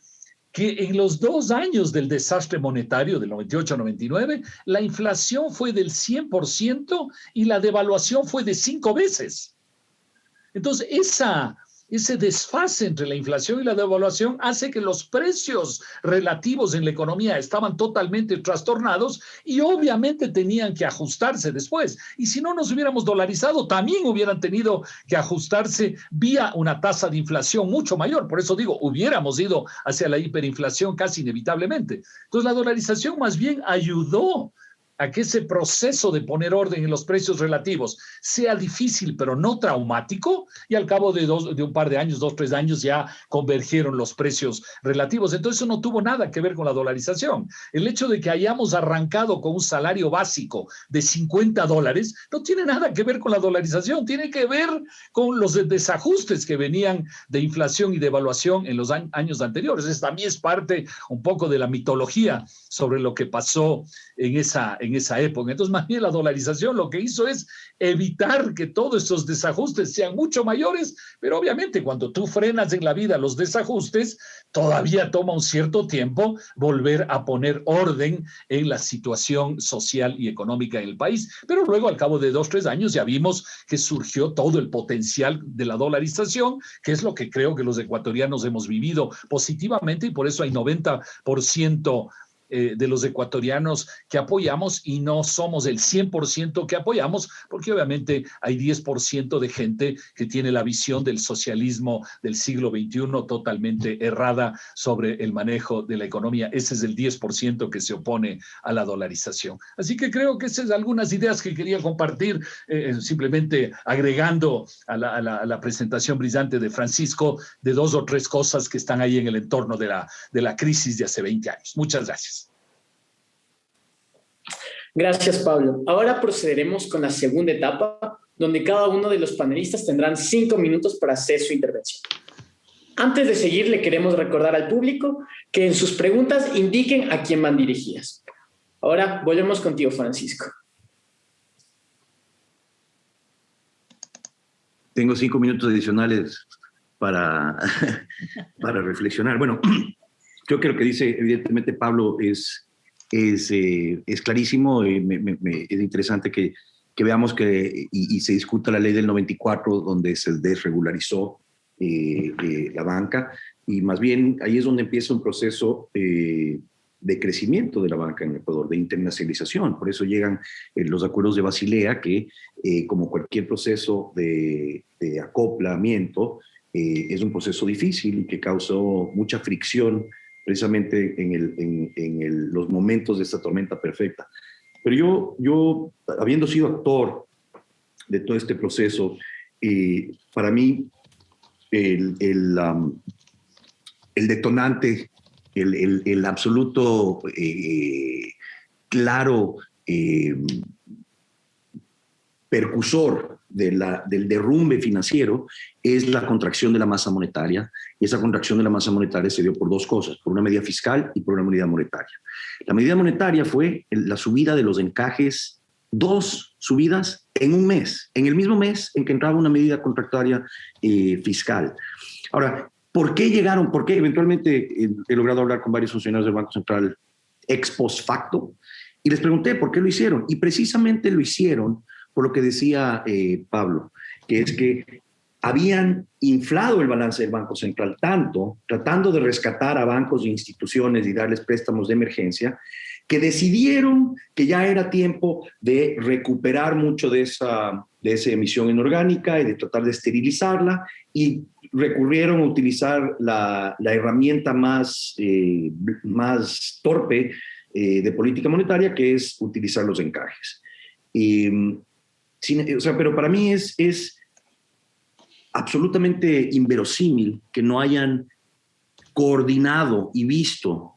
E: que en los 2 años del desastre monetario, del 98-99, la inflación fue del 100% y la devaluación fue de 5 veces. Entonces, ese desfase entre la inflación y la devaluación hace que los precios relativos en la economía estaban totalmente trastornados y obviamente tenían que ajustarse después. Y si no nos hubiéramos dolarizado, también hubieran tenido que ajustarse vía una tasa de inflación mucho mayor. Por eso digo, hubiéramos ido hacia la hiperinflación casi inevitablemente. Entonces, la dolarización más bien ayudó a que ese proceso de poner orden en los precios relativos sea difícil, pero no traumático, y al cabo de un par de años, 2, 3 años, ya convergieron los precios relativos. Entonces, eso no tuvo nada que ver con la dolarización. El hecho de que hayamos arrancado con un salario básico de $50 no tiene nada que ver con la dolarización, tiene que ver con los desajustes que venían de inflación y devaluación en los años anteriores. Eso también es parte un poco de la mitología sobre lo que pasó en esa época. Entonces, más bien la dolarización lo que hizo es evitar que todos esos desajustes sean mucho mayores, pero obviamente cuando tú frenas en la vida los desajustes, todavía toma un cierto tiempo volver a poner orden en la situación social y económica en el país. Pero luego, al cabo de 2, 3 años, ya vimos que surgió todo el potencial de la dolarización, que es lo que creo que los ecuatorianos hemos vivido positivamente, y por eso hay 90% de los ecuatorianos que apoyamos y no somos el 100% que apoyamos, porque obviamente hay 10% de gente que tiene la visión del socialismo del siglo XXI totalmente errada sobre el manejo de la economía. Ese es el 10% que se opone a la dolarización. Así que creo que esas son algunas ideas que quería compartir, simplemente agregando a la presentación brillante de Francisco de 2 o 3 cosas que están ahí en el entorno de la crisis de hace 20 años. Muchas gracias.
A: Gracias, Pablo. Ahora procederemos con la segunda etapa, donde cada uno de los panelistas tendrán 5 minutos para hacer su intervención. Antes de seguir, le queremos recordar al público que en sus preguntas indiquen a quién van dirigidas. Ahora volvemos contigo, Francisco.
D: Tengo 5 minutos adicionales para reflexionar. Bueno, creo que lo que dice evidentemente Pablo es clarísimo. Es interesante que veamos y se discuta la ley del 94, donde se desregularizó la banca, y más bien ahí es donde empieza un proceso de crecimiento de la banca en Ecuador, de internacionalización. Por eso llegan los acuerdos de Basilea, que como cualquier proceso de acoplamiento, es un proceso difícil que causó mucha fricción precisamente en los momentos de esta tormenta perfecta. Pero yo habiendo sido actor de todo este proceso, para mí el detonante, el absoluto claro percursor del derrumbe financiero es la contracción de la masa monetaria, y esa contracción de la masa monetaria se dio por dos cosas, por una medida fiscal y por una medida monetaria. La medida monetaria fue la subida de los encajes, 2 subidas en un mes, en el mismo mes en que entraba una medida contractaria fiscal. Ahora, ¿por qué llegaron? ¿Por qué eventualmente he logrado hablar con varios funcionarios del Banco Central ex post facto? Y les pregunté por qué lo hicieron. Y precisamente lo hicieron por lo que decía Pablo, que es que habían inflado el balance del Banco Central tanto, tratando de rescatar a bancos e instituciones y darles préstamos de emergencia, que decidieron que ya era tiempo de recuperar mucho de esa emisión inorgánica y de tratar de esterilizarla, y recurrieron a utilizar la herramienta más torpe de política monetaria, que es utilizar los encajes. Pero para mí es absolutamente inverosímil que no hayan coordinado y visto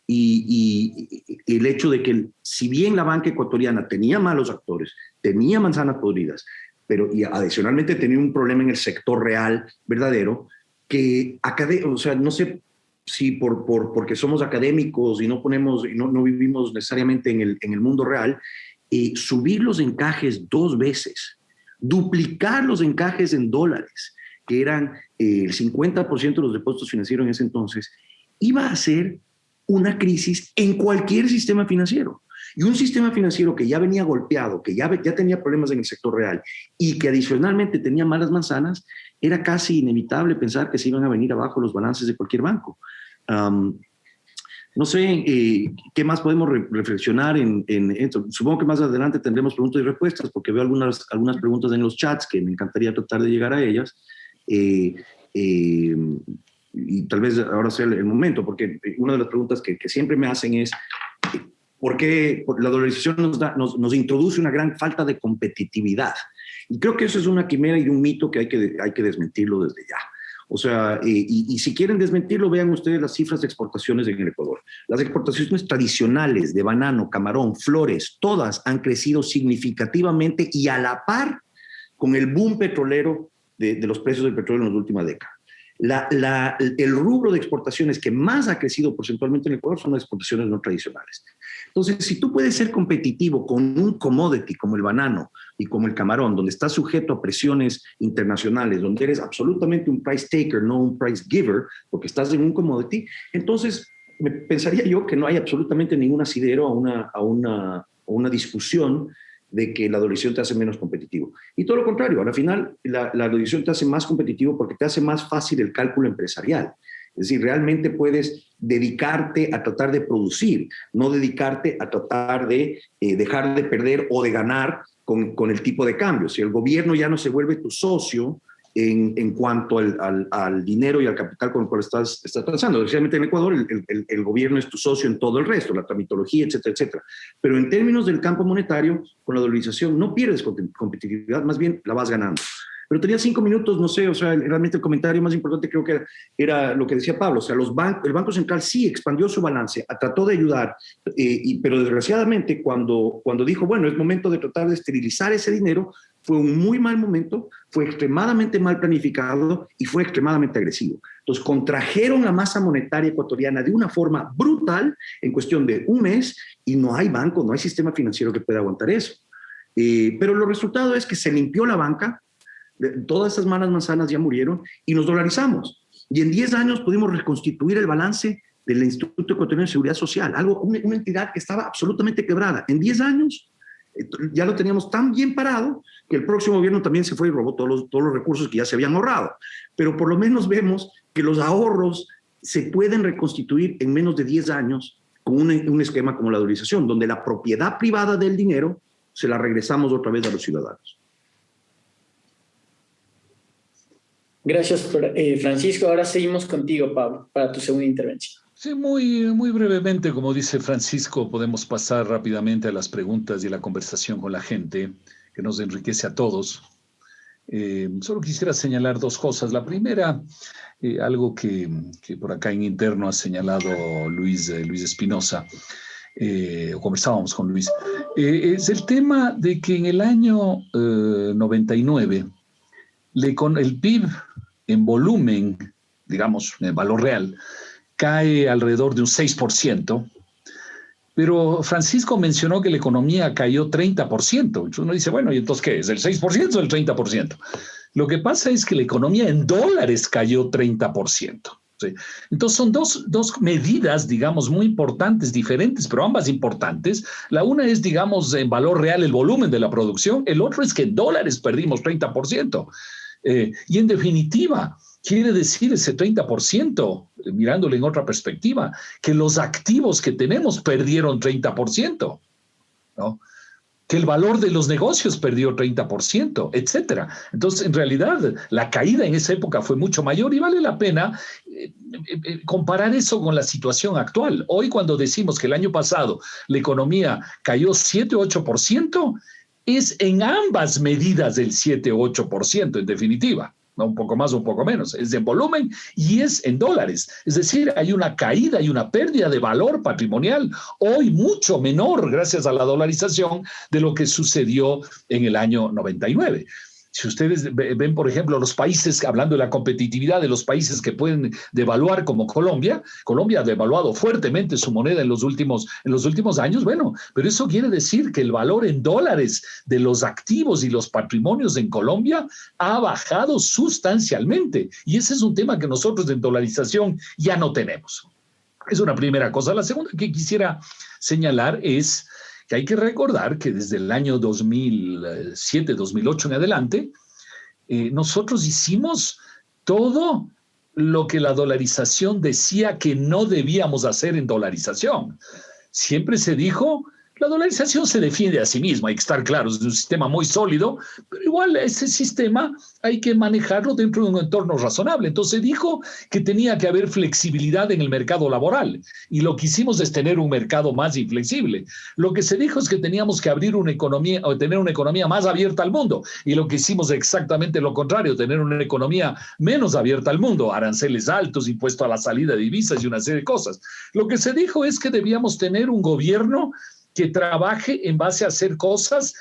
D: y el hecho de que, si bien la banca ecuatoriana tenía malos actores, tenía manzanas podridas, pero y adicionalmente tenía un problema en el sector real verdadero, que no sé si porque somos académicos y no vivimos necesariamente en el mundo real, subir los encajes 2 veces, duplicar los encajes en dólares, que eran el 50% de los depósitos financieros en ese entonces, iba a ser una crisis en cualquier sistema financiero. Y un sistema financiero que ya venía golpeado, que ya tenía problemas en el sector real y que adicionalmente tenía malas manzanas, era casi inevitable pensar que se iban a venir abajo los balances de cualquier banco. No sé qué más podemos reflexionar en esto. Supongo que más adelante tendremos preguntas y respuestas, porque veo algunas preguntas en los chats que me encantaría tratar de llegar a ellas. Y tal vez ahora sea el momento, porque una de las preguntas que siempre me hacen es ¿por qué la dolarización nos introduce una gran falta de competitividad? Y creo que eso es una quimera y un mito que hay que desmentirlo desde ya. O sea, y si quieren desmentirlo, vean ustedes las cifras de exportaciones en el Ecuador. Las exportaciones tradicionales de banano, camarón, flores, todas han crecido significativamente y a la par con el boom petrolero de los precios del petróleo en la última década. El rubro de exportaciones que más ha crecido porcentualmente en el Ecuador son las exportaciones no tradicionales. Entonces, si tú puedes ser competitivo con un commodity como el banano y como el camarón, donde estás sujeto a presiones internacionales, donde eres absolutamente un price taker, no un price giver, porque estás en un commodity, entonces pensaría yo que no hay absolutamente ningún asidero a una discusión de que la dolarización te hace menos competitivo. Y todo lo contrario, al final la dolarización te hace más competitivo porque te hace más fácil el cálculo empresarial. Es decir, realmente puedes dedicarte a tratar de producir, no dedicarte a tratar de dejar de perder o de ganar con el tipo de cambio. Si el gobierno ya no se vuelve tu socio en cuanto al dinero y al capital con el cual estás transando. Especialmente en Ecuador, el gobierno es tu socio en todo el resto, la tramitología, etcétera, etcétera. Pero en términos del campo monetario, con la dolarización no pierdes competitividad, más bien la vas ganando. Pero tenía 5 minutos, no sé, o sea, realmente el comentario más importante creo que era lo que decía Pablo, o sea, el Banco Central sí expandió su balance, trató de ayudar, pero desgraciadamente cuando dijo, bueno, es momento de tratar de esterilizar ese dinero, fue un muy mal momento, fue extremadamente mal planificado y fue extremadamente agresivo. Entonces, contrajeron la masa monetaria ecuatoriana de una forma brutal en cuestión de un mes y no hay banco, no hay sistema financiero que pueda aguantar eso. Pero el resultado es que se limpió la banca, todas esas malas manzanas ya murieron y nos dolarizamos. Y en 10 años pudimos reconstituir el balance del Instituto Ecuatoriano de Seguridad Social, una entidad que estaba absolutamente quebrada. En 10 años ya lo teníamos tan bien parado que el próximo gobierno también se fue y robó todos los recursos que ya se habían ahorrado. Pero por lo menos vemos que los ahorros se pueden reconstituir en menos de 10 años con un esquema como la dolarización, donde la propiedad privada del dinero se la regresamos otra vez a los ciudadanos.
A: Gracias, Francisco. Ahora seguimos contigo, Pablo, para tu segunda intervención.
E: Sí, muy brevemente, como dice Francisco, podemos pasar rápidamente a las preguntas y la conversación con la gente, que nos enriquece a todos. Solo quisiera señalar 2 cosas. La primera, algo que por acá en interno ha señalado Luis Espinosa. conversábamos con Luis, es el tema de que en el año 99 el PIB en volumen, digamos, en valor real, cae alrededor de un 6%, pero Francisco mencionó que la economía cayó 30%. Entonces uno dice, bueno, ¿y entonces qué? ¿Es el 6% o el 30%? Lo que pasa es que la economía en dólares cayó 30%. ¿Sí? Entonces son dos medidas, digamos, muy importantes, diferentes, pero ambas importantes. La una es, digamos, en valor real el volumen de la producción, el otro es que en dólares perdimos 30%. Y en definitiva, quiere decir ese 30%, mirándolo en otra perspectiva, que los activos que tenemos perdieron 30%, ¿no? Que el valor de los negocios perdió 30%, etcétera. Entonces, en realidad, la caída en esa época fue mucho mayor y vale la pena comparar eso con la situación actual. Hoy, cuando decimos que el año pasado la economía cayó 7-8%, es en ambas medidas del 7-8%, en definitiva. No, un poco más o un poco menos, es en volumen y es en dólares. Es decir, hay una caída y una pérdida de valor patrimonial hoy mucho menor gracias a la dolarización de lo que sucedió en el año 99. Si ustedes ven, por ejemplo, los países, hablando de la competitividad de los países que pueden devaluar como Colombia, Colombia ha devaluado fuertemente su moneda en los últimos años, bueno, pero eso quiere decir que el valor en dólares de los activos y los patrimonios en Colombia ha bajado sustancialmente. Y ese es un tema que nosotros en dolarización ya no tenemos. Es una primera cosa. La segunda que quisiera señalar es que hay que recordar que desde el año 2007, 2008 en adelante, nosotros hicimos todo lo que la dolarización decía que no debíamos hacer en dolarización. Siempre se dijo, la dolarización se defiende a sí misma, hay que estar claros, es un sistema muy sólido, pero igual ese sistema hay que manejarlo dentro de un entorno razonable. Entonces dijo que tenía que haber flexibilidad en el mercado laboral y lo que hicimos es tener un mercado más inflexible. Lo que se dijo es que teníamos que abrir una economía o tener una economía más abierta al mundo y lo que hicimos es exactamente lo contrario, tener una economía menos abierta al mundo, aranceles altos, impuesto a la salida de divisas y una serie de cosas. Lo que se dijo es que debíamos tener un gobierno que trabaje en base a hacer cosas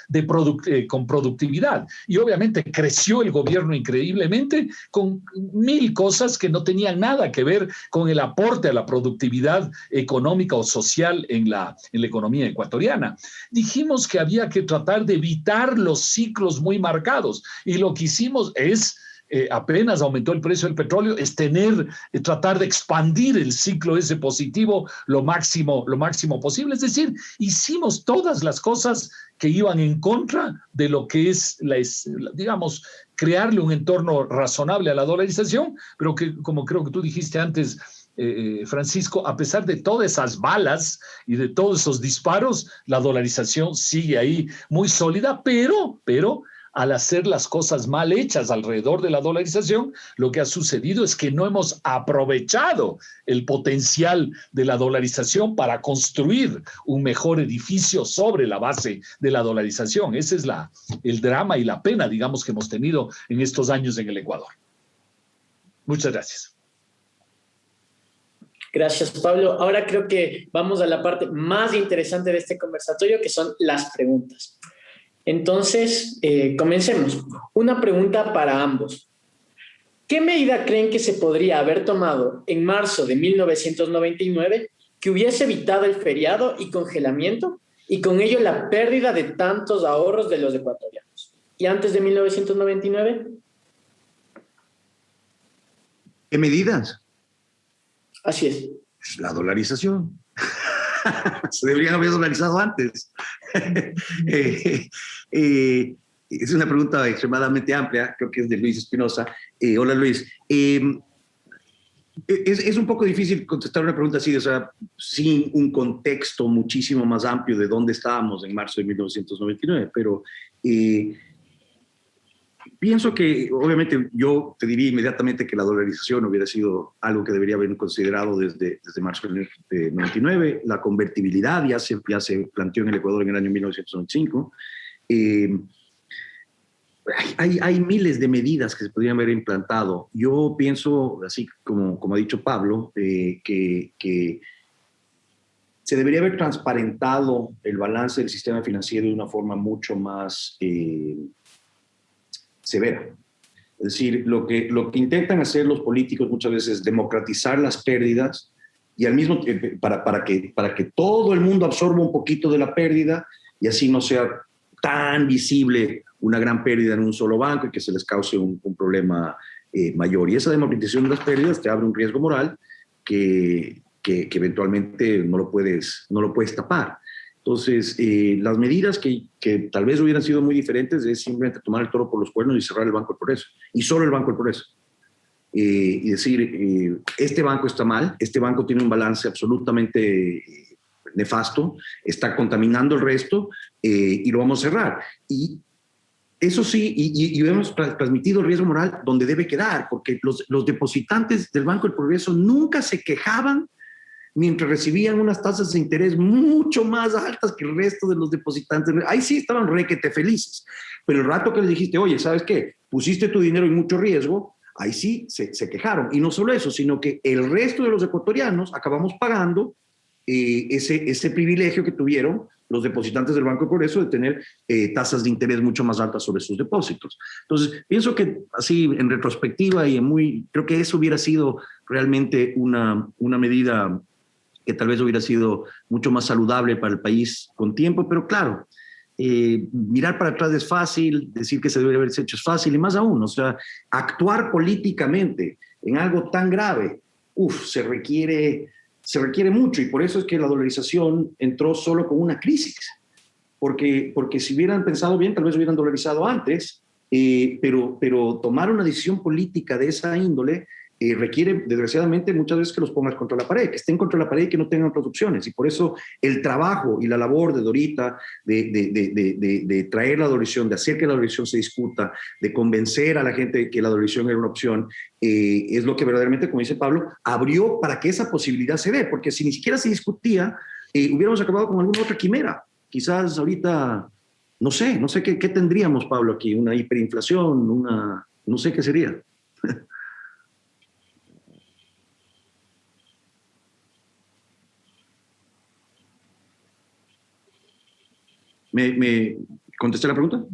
E: con productividad. Y obviamente creció el gobierno increíblemente con 1000 cosas que no tenían nada que ver con el aporte a la productividad económica o social en la economía ecuatoriana. Dijimos que había que tratar de evitar los ciclos muy marcados y lo que hicimos es apenas aumentó el precio del petróleo, es tratar de expandir el ciclo ese positivo lo máximo posible. Es decir, hicimos todas las cosas que iban en contra de lo que es, digamos, crearle un entorno razonable a la dolarización, pero que, como creo que tú dijiste antes, Francisco, a pesar de todas esas balas y de todos esos disparos, la dolarización sigue ahí muy sólida, pero al hacer las cosas mal hechas alrededor de la dolarización, lo que ha sucedido es que no hemos aprovechado el potencial de la dolarización para construir un mejor edificio sobre la base de la dolarización. Ese es el drama y la pena, digamos, que hemos tenido en estos años en el Ecuador. Muchas gracias.
A: Gracias, Pablo. Ahora creo que vamos a la parte más interesante de este conversatorio, que son las preguntas. Entonces, comencemos. Una pregunta para ambos. ¿Qué medida creen que se podría haber tomado en marzo de 1999 que hubiese evitado el feriado y congelamiento y con ello la pérdida de tantos ahorros de los ecuatorianos? ¿Y antes de 1999?
D: ¿Qué medidas?
A: Así es.
D: La dolarización. Se deberían haber dolarizado antes. Es una pregunta extremadamente amplia, creo que es de Luis Espinosa. Hola, Luis. Es un poco difícil contestar una pregunta así, o sea, sin un contexto muchísimo más amplio de dónde estábamos en marzo de 1999, pero pienso que, obviamente, yo te diría inmediatamente que la dolarización hubiera sido algo que debería haber considerado desde marzo de 99. La convertibilidad ya se planteó en el Ecuador en el año 1995. Hay miles de medidas que se podrían haber implantado. Yo pienso, así como ha dicho Pablo, que se debería haber transparentado el balance del sistema financiero de una forma mucho más severa. Es decir, lo que intentan hacer los políticos muchas veces es democratizar las pérdidas y al mismo tiempo para que todo el mundo absorba un poquito de la pérdida y así no sea tan visible una gran pérdida en un solo banco y que se les cause un problema mayor. Y esa democratización de las pérdidas te abre un riesgo moral que eventualmente no lo puedes tapar. Entonces, las medidas que tal vez hubieran sido muy diferentes es simplemente tomar el toro por los cuernos y cerrar el Banco del Progreso, y solo el Banco del Progreso. Y decir, este banco está mal, este banco tiene un balance absolutamente nefasto, está contaminando el resto y lo vamos a cerrar. Y eso sí, y hemos transmitido el riesgo moral donde debe quedar, porque los depositantes del Banco del Progreso nunca se quejaban mientras recibían unas tasas de interés mucho más altas que el resto de los depositantes. Ahí sí estaban requete felices. Pero el rato que les dijiste, oye, ¿sabes qué? Pusiste tu dinero en mucho riesgo, ahí sí se quejaron. Y no solo eso, sino que el resto de los ecuatorianos acabamos pagando ese privilegio que tuvieron los depositantes del Banco del Progreso de tener tasas de interés mucho más altas sobre sus depósitos. Entonces, pienso que así en retrospectiva creo que eso hubiera sido realmente una medida que tal vez hubiera sido mucho más saludable para el país con tiempo, pero claro, mirar para atrás es fácil, decir que se debería haberse hecho es fácil, y más aún, o sea, actuar políticamente en algo tan grave, se requiere mucho, y por eso es que la dolarización entró solo con una crisis, porque si hubieran pensado bien, tal vez hubieran dolarizado antes, pero tomar una decisión política de esa índole requiere, desgraciadamente, muchas veces que los pongas contra la pared, que estén contra la pared y que no tengan otras opciones. Y por eso el trabajo y la labor de Dorita de traer la dolarización, de hacer que la dolarización se discuta, de convencer a la gente de que la dolarización era una opción, es lo que verdaderamente, como dice Pablo, abrió para que esa posibilidad se dé, porque si ni siquiera se discutía, hubiéramos acabado con alguna otra quimera. Quizás ahorita, no sé qué tendríamos, Pablo, aquí, una hiperinflación, no sé qué sería. ¿Me contesté la pregunta?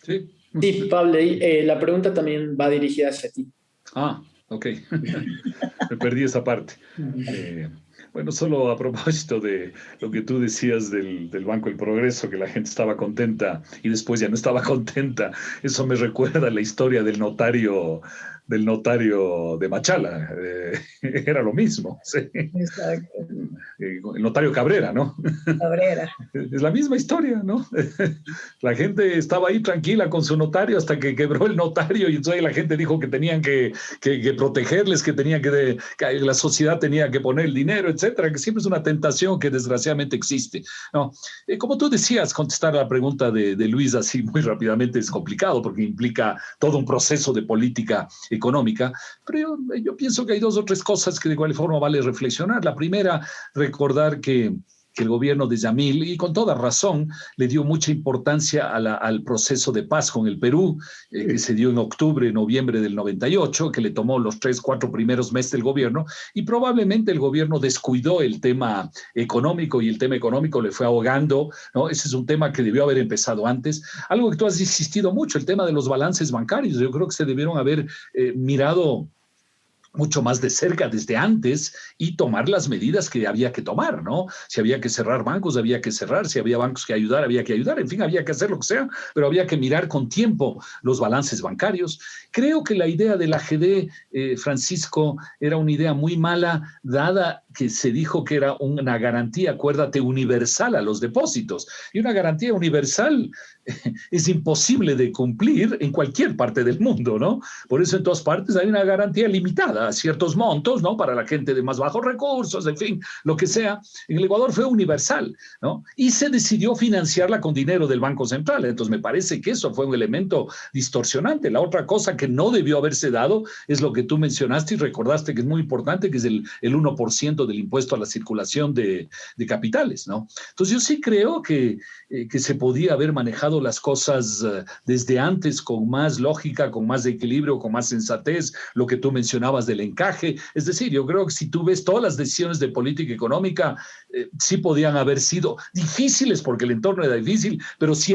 E: Sí.
A: Sí, Pablo, la pregunta también va dirigida hacia ti.
E: Ah, ok. Me perdí esa parte. Bueno, solo a propósito de lo que tú decías del Banco del Progreso, que la gente estaba contenta y después ya no estaba contenta, eso me recuerda a la historia del notario de Machala. Era lo mismo. Sí.
B: Exacto.
E: El notario Cabrera, ¿no?
B: Cabrera.
E: Es la misma historia, ¿no? La gente estaba ahí tranquila con su notario hasta que quebró el notario y entonces la gente dijo que tenían que protegerles, que la sociedad tenía que poner el dinero, etcétera, que siempre es una tentación que desgraciadamente existe, ¿no? Como tú decías, contestar a la pregunta de Luis así muy rápidamente es complicado porque implica todo un proceso de política económica, pero yo pienso que hay dos o tres cosas que de igual forma vale reflexionar. La primera, recordar que el gobierno de Yamil, y con toda razón, le dio mucha importancia al proceso de paz con el Perú, que se dio en octubre, noviembre del 98, que le tomó los 3-4 primeros meses del gobierno, y probablemente el gobierno descuidó el tema económico, y el tema económico le fue ahogando, ¿no? Ese es un tema que debió haber empezado antes. Algo que tú has insistido mucho, el tema de los balances bancarios. Yo creo que se debieron haber mirado mucho más de cerca desde antes y tomar las medidas que había que tomar, ¿no? Si había que cerrar bancos, había que cerrar, si había bancos que ayudar, había que ayudar, en fin, había que hacer lo que sea, pero había que mirar con tiempo los balances bancarios. Creo que la idea de la AGD, Francisco, era una idea muy mala, dada que se dijo que era una garantía, acuérdate, universal a los depósitos, y una garantía universal es imposible de cumplir en cualquier parte del mundo, ¿no? Por eso en todas partes hay una garantía limitada a ciertos montos, ¿no? Para la gente de más bajos recursos, en fin, lo que sea. En el Ecuador fue universal, ¿no? Y se decidió financiarla con dinero del Banco Central. Entonces me parece que eso fue un elemento distorsionante. La otra cosa que no debió haberse dado es lo que tú mencionaste y recordaste que es muy importante, que es el 1% del impuesto a la circulación de capitales, ¿no? Entonces yo sí creo que se podía haber manejado las cosas desde antes con más lógica, con más equilibrio, con más sensatez, lo que tú mencionabas del encaje. Es decir, yo creo que si tú ves todas las decisiones de política económica, sí podían haber sido difíciles porque el entorno era difícil, pero sí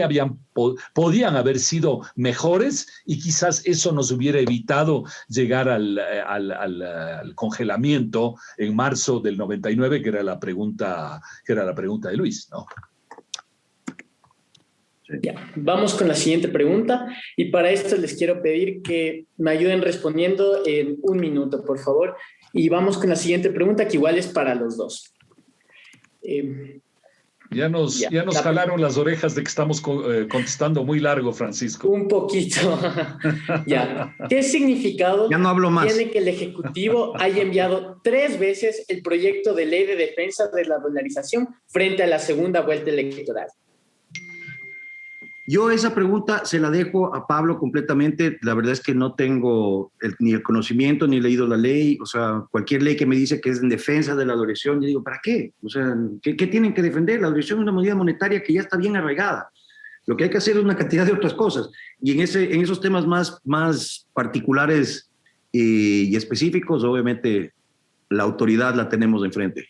E: podían haber sido mejores y quizás eso nos hubiera evitado llegar al congelamiento en marzo del 99, que era la pregunta de Luis, ¿no?
A: Ya, vamos con la siguiente pregunta y para esto les quiero pedir que me ayuden respondiendo en 1 minuto, por favor. Y vamos con la siguiente pregunta que igual es para los dos.
E: Ya nos jalaron las orejas de que estamos contestando muy largo, Francisco.
A: Un poquito. Ya. ¿Qué significado
D: ya no hablo más.
A: Tiene que el Ejecutivo haya enviado 3 veces el proyecto de ley de defensa de la dolarización frente a la segunda vuelta electoral?
D: Yo esa pregunta se la dejo a Pablo completamente. La verdad es que no tengo ni el conocimiento ni he leído la ley. O sea, cualquier ley que me dice que es en defensa de la dolarización, yo digo, ¿para qué? O sea, ¿qué tienen que defender? La dolarización es una medida monetaria que ya está bien arraigada. Lo que hay que hacer es una cantidad de otras cosas. Y en esos temas más particulares y específicos, obviamente, la autoridad la tenemos de enfrente.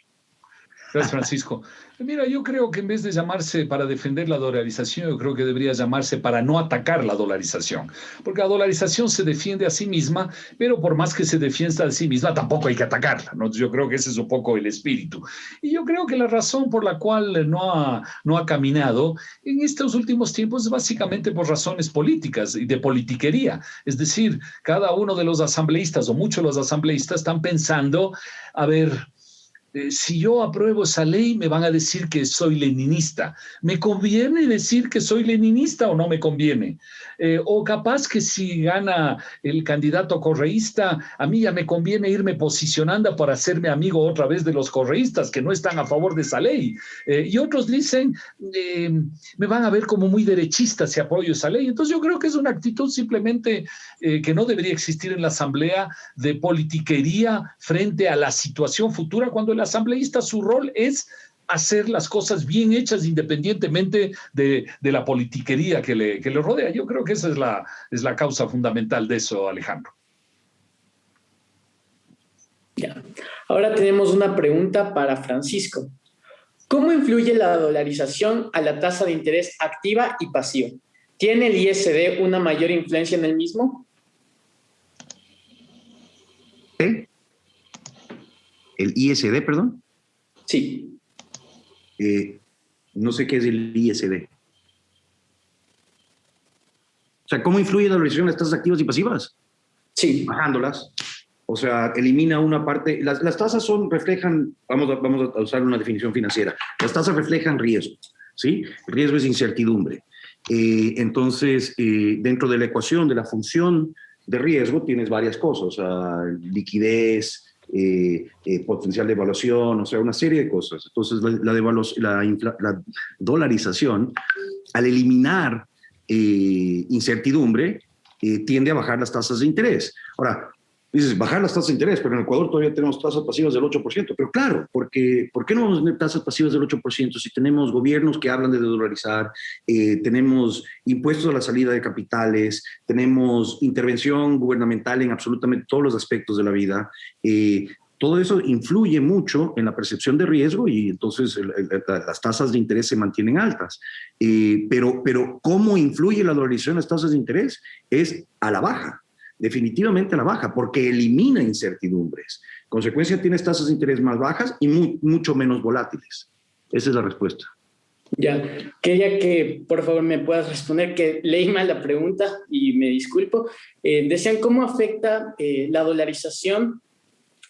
E: Gracias, Francisco. Mira, yo creo que en vez de llamarse para defender la dolarización, yo creo que debería llamarse para no atacar la dolarización. Porque la dolarización se defiende a sí misma, pero por más que se defienda a sí misma, tampoco hay que atacarla, ¿no? Yo creo que ese es un poco el espíritu. Y yo creo que la razón por la cual no ha caminado en estos últimos tiempos es básicamente por razones políticas y de politiquería. Es decir, cada uno de los asambleístas o muchos de los asambleístas están pensando, a ver, si yo apruebo esa ley, me van a decir que soy leninista. ¿Me conviene decir que soy leninista o no me conviene? O capaz que si gana el candidato correísta, a mí ya me conviene irme posicionando para hacerme amigo otra vez de los correístas que no están a favor de esa ley. Y otros dicen, me van a ver como muy derechista si apoyo esa ley. Entonces yo creo que es una actitud simplemente que no debería existir en la Asamblea, de politiquería frente a la situación futura, cuando el asambleísta su rol es hacer las cosas bien hechas independientemente de la politiquería que le rodea. Yo creo que esa es la causa fundamental de eso, Alejandro.
A: Ya. Ahora tenemos una pregunta para Francisco. ¿Cómo influye la dolarización a la tasa de interés activa y pasiva? ¿Tiene el ISD una mayor influencia en el mismo?
D: ¿El ISD, perdón?
A: Sí.
D: No sé qué es el ISD. O sea, ¿cómo influye la dolarización en las tasas activas y pasivas?
A: Sí.
D: Bajándolas. O sea, elimina una parte. Las tasas reflejan, vamos a usar una definición financiera. Las tasas reflejan riesgo, ¿sí? El riesgo es incertidumbre. Entonces, dentro de la ecuación de la función de riesgo tienes varias cosas, o sea, liquidez, potencial de evaluación, o sea, una serie de cosas. Entonces, la dolarización, al eliminar incertidumbre, tiende a bajar las tasas de interés. Ahora, dices, bajar las tasas de interés, pero en Ecuador todavía tenemos tasas pasivas del 8%. Pero claro, ¿por qué no vamos a tener tasas pasivas del 8% si tenemos gobiernos que hablan de dolarizar, tenemos impuestos a la salida de capitales, tenemos intervención gubernamental en absolutamente todos los aspectos de la vida? Todo eso influye mucho en la percepción de riesgo y entonces las tasas de interés se mantienen altas. Pero ¿cómo influye la dolarización en las tasas de interés? Es a la baja. Definitivamente a la baja, porque elimina incertidumbres. En consecuencia, tienes tasas de interés más bajas y mucho menos volátiles. Esa es la respuesta.
A: Ya, quería que por favor me puedas responder, que leí mal la pregunta y me disculpo. Decían, ¿cómo afecta la dolarización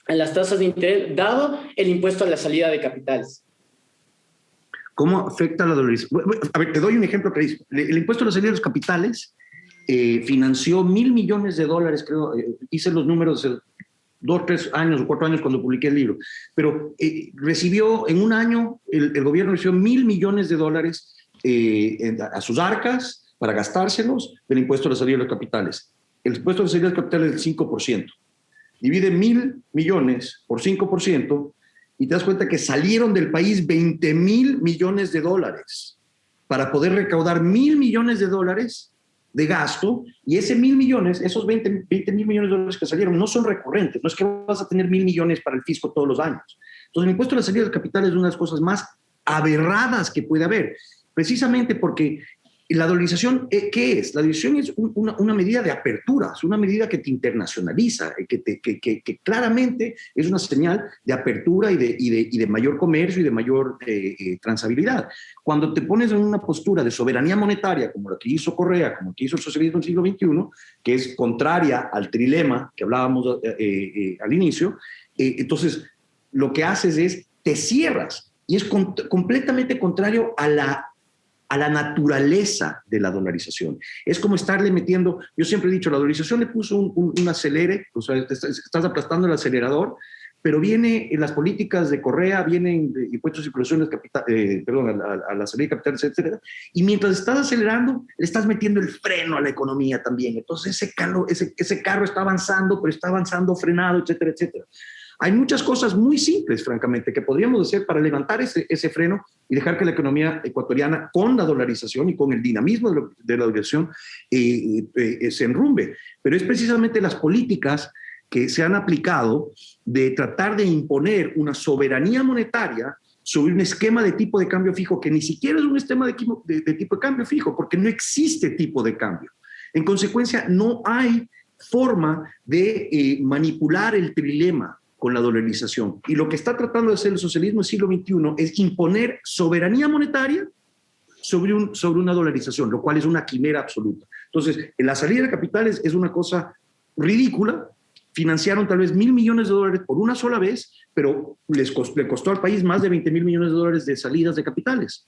A: a las tasas de interés, dado el impuesto a la salida de capitales?
D: ¿Cómo afecta la dolarización? A ver, te doy un ejemplo clarísimo. El impuesto a la salida de los capitales financió $1,000 millones, creo, hice los números 2, 3 años o 4 años cuando publiqué el libro, pero recibió en un año, el gobierno recibió $1,000 millones a sus arcas para gastárselos del impuesto a la salida de los capitales. El impuesto a la salida de los capitales es del 5%. Divide $1,000 millones por 5% y te das cuenta que salieron del país 20,000 millones de dólares para poder recaudar 1,000 millones de dólares de gasto, y ese 1,000 millones, esos 20,000 millones de dólares que salieron no son recurrentes, no es que vas a tener 1,000 millones para el fisco todos los años. Entonces el impuesto a la salida del capital es una de las cosas más aberradas que puede haber, precisamente porque la dolarización, ¿qué es? La dolarización es una medida de apertura, es una medida que te internacionaliza, que claramente es una señal de apertura y de mayor comercio y de mayor transabilidad. Cuando te pones en una postura de soberanía monetaria, como la que hizo Correa, como la que hizo el socialismo en el siglo XXI, que es contraria al trilema que hablábamos al inicio, entonces lo que haces es te cierras, y es completamente contrario a la naturaleza de la dolarización. Es como estarle metiendo, yo siempre he dicho, la dolarización le puso un acelere, o sea, estás aplastando el acelerador, pero viene en las políticas de Correa, vienen impuestos de circulación a la salida de capitales, etcétera, y mientras estás acelerando, le estás metiendo el freno a la economía también. Entonces ese carro está avanzando, pero está avanzando frenado, etcétera, etcétera. Hay muchas cosas muy simples, francamente, que podríamos hacer para levantar ese freno y dejar que la economía ecuatoriana, con la dolarización y con el dinamismo de la dolarización, se enrumbe. Pero es precisamente las políticas que se han aplicado de tratar de imponer una soberanía monetaria sobre un esquema de tipo de cambio fijo, que ni siquiera es un esquema de tipo de cambio fijo, porque no existe tipo de cambio. En consecuencia, no hay forma de manipular el trilema con la dolarización. Y lo que está tratando de hacer el socialismo del siglo XXI es imponer soberanía monetaria sobre una dolarización, lo cual es una quimera absoluta. Entonces, la salida de capitales es una cosa ridícula. Financiaron tal vez 1,000 millones de dólares por una sola vez, pero le costó al país más de 20,000 millones de dólares de salidas de capitales.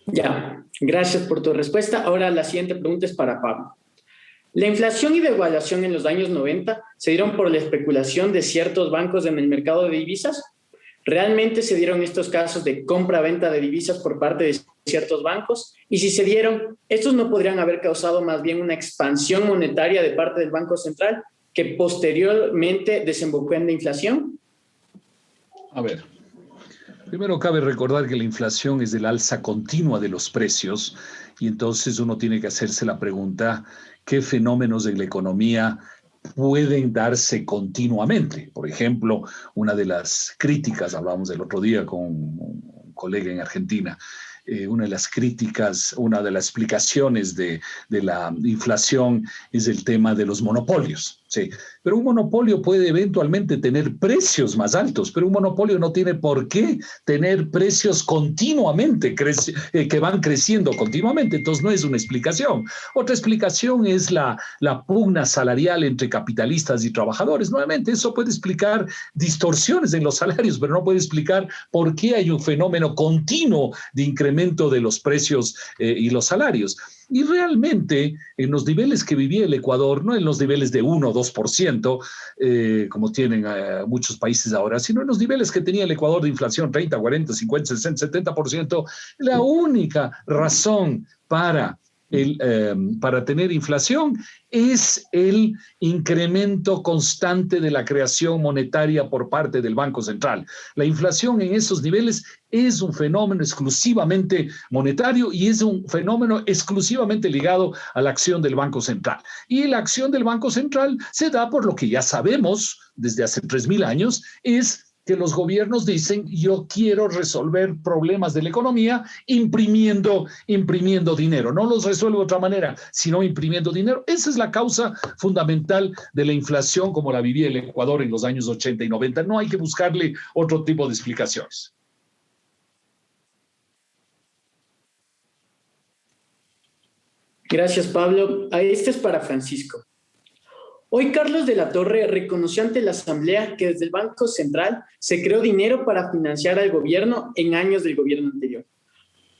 A: Ya, gracias por tu respuesta. Ahora la siguiente pregunta es para Pablo. La inflación y devaluación en los años 90 se dieron por la especulación de ciertos bancos en el mercado de divisas. ¿Realmente se dieron estos casos de compra-venta de divisas por parte de ciertos bancos? Y si se dieron, ¿estos no podrían haber causado más bien una expansión monetaria de parte del Banco Central que posteriormente desembocó en la inflación?
E: A ver, primero cabe recordar que la inflación es el alza continua de los precios, y entonces uno tiene que hacerse la pregunta: ¿qué fenómenos en la economía pueden darse continuamente? Por ejemplo, una de las críticas, hablábamos el otro día con un colega en Argentina, una de las críticas, una de las explicaciones de la inflación es el tema de los monopolios. Sí, pero un monopolio puede eventualmente tener precios más altos, pero un monopolio no tiene por qué tener precios continuamente, que van creciendo continuamente. Entonces no es una explicación. Otra explicación es la pugna salarial entre capitalistas y trabajadores. Nuevamente, eso puede explicar distorsiones en los salarios, pero no puede explicar por qué hay un fenómeno continuo de incremento de los precios y los salarios. Y realmente, en los niveles que vivía el Ecuador, no en los niveles de 1 o 2%, como tienen muchos países ahora, sino en los niveles que tenía el Ecuador de inflación, 30, 40, 50, 60, 70%, la única razón para tener inflación es el incremento constante de la creación monetaria por parte del Banco Central. La inflación en esos niveles es un fenómeno exclusivamente monetario y es un fenómeno exclusivamente ligado a la acción del Banco Central. Y la acción del Banco Central se da por lo que ya sabemos desde hace 3.000 años, es que los gobiernos dicen: yo quiero resolver problemas de la economía imprimiendo dinero. No los resuelvo de otra manera, sino imprimiendo dinero. Esa es la causa fundamental de la inflación como la vivía el Ecuador en los años 80 y 90. No hay que buscarle otro tipo de explicaciones.
A: Gracias, Pablo. Este es para Francisco. Hoy Carlos de la Torre reconoció ante la Asamblea que desde el Banco Central se creó dinero para financiar al gobierno en años del gobierno anterior.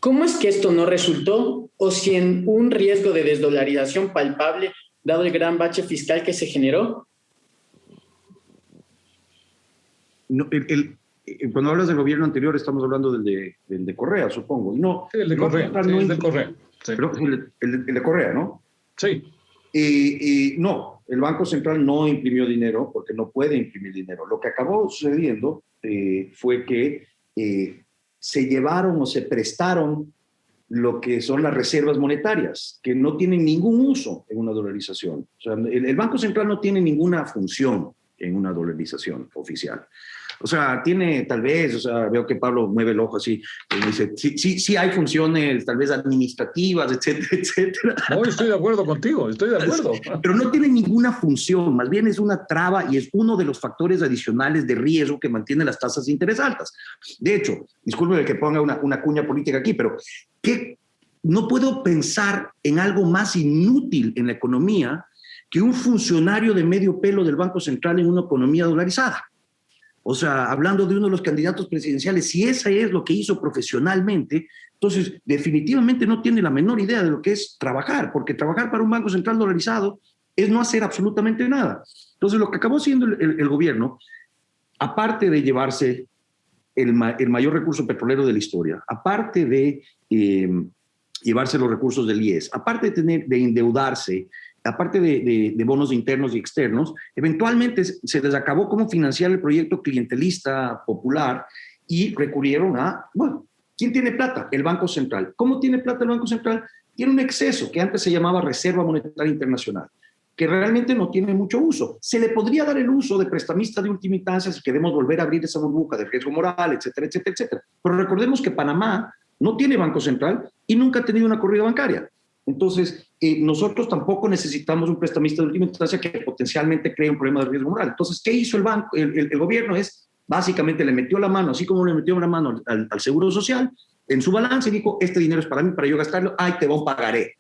A: ¿Cómo es que esto no resultó? ¿O si en un riesgo de desdolarización palpable, dado el gran bache fiscal que se generó?
D: No, cuando hablas del gobierno anterior, estamos hablando del de Correa, supongo. No,
E: sí, el de Correa.
D: El de Correa, ¿no?
E: Sí.
D: No, el Banco Central no imprimió dinero porque no puede imprimir dinero. Lo que acabó sucediendo fue que se llevaron o se prestaron lo que son las reservas monetarias, que no tienen ningún uso en una dolarización. O sea, el Banco Central no tiene ninguna función en una dolarización oficial. O sea, tiene tal vez, o sea, veo que Pablo mueve el ojo así, y dice, sí hay funciones tal vez administrativas, etcétera, etcétera.
E: No, estoy de acuerdo contigo, estoy de acuerdo.
D: Pero no tiene ninguna función, más bien es una traba y es uno de los factores adicionales de riesgo que mantiene las tasas de interés altas. De hecho, discúlpeme que ponga una cuña política aquí, pero no puedo pensar en algo más inútil en la economía que un funcionario de medio pelo del Banco Central en una economía dolarizada. O sea, hablando de uno de los candidatos presidenciales, si esa es lo que hizo profesionalmente, entonces definitivamente no tiene la menor idea de lo que es trabajar, porque trabajar para un Banco Central dolarizado es no hacer absolutamente nada. Entonces, lo que acabó siendo el gobierno, aparte de llevarse el mayor recurso petrolero de la historia, aparte de llevarse los recursos del IES, aparte de endeudarse, aparte de bonos internos y externos, eventualmente se les acabó cómo financiar el proyecto clientelista popular y recurrieron a, bueno, ¿quién tiene plata? El Banco Central. ¿Cómo tiene plata el Banco Central? Tiene un exceso que antes se llamaba Reserva Monetaria Internacional, que realmente no tiene mucho uso. Se le podría dar el uso de prestamista de última instancia si queremos volver a abrir esa burbuja de riesgo moral, etcétera, etcétera, etcétera. Pero recordemos que Panamá no tiene Banco Central y nunca ha tenido una corrida bancaria. Entonces, nosotros tampoco necesitamos un prestamista de última instancia que potencialmente cree un problema de riesgo moral. Entonces, ¿qué hizo el gobierno? Básicamente le metió la mano, así como le metió la mano al Seguro Social, en su balance y dijo, este dinero es para mí, para yo gastarlo, ahí te va un pagaré.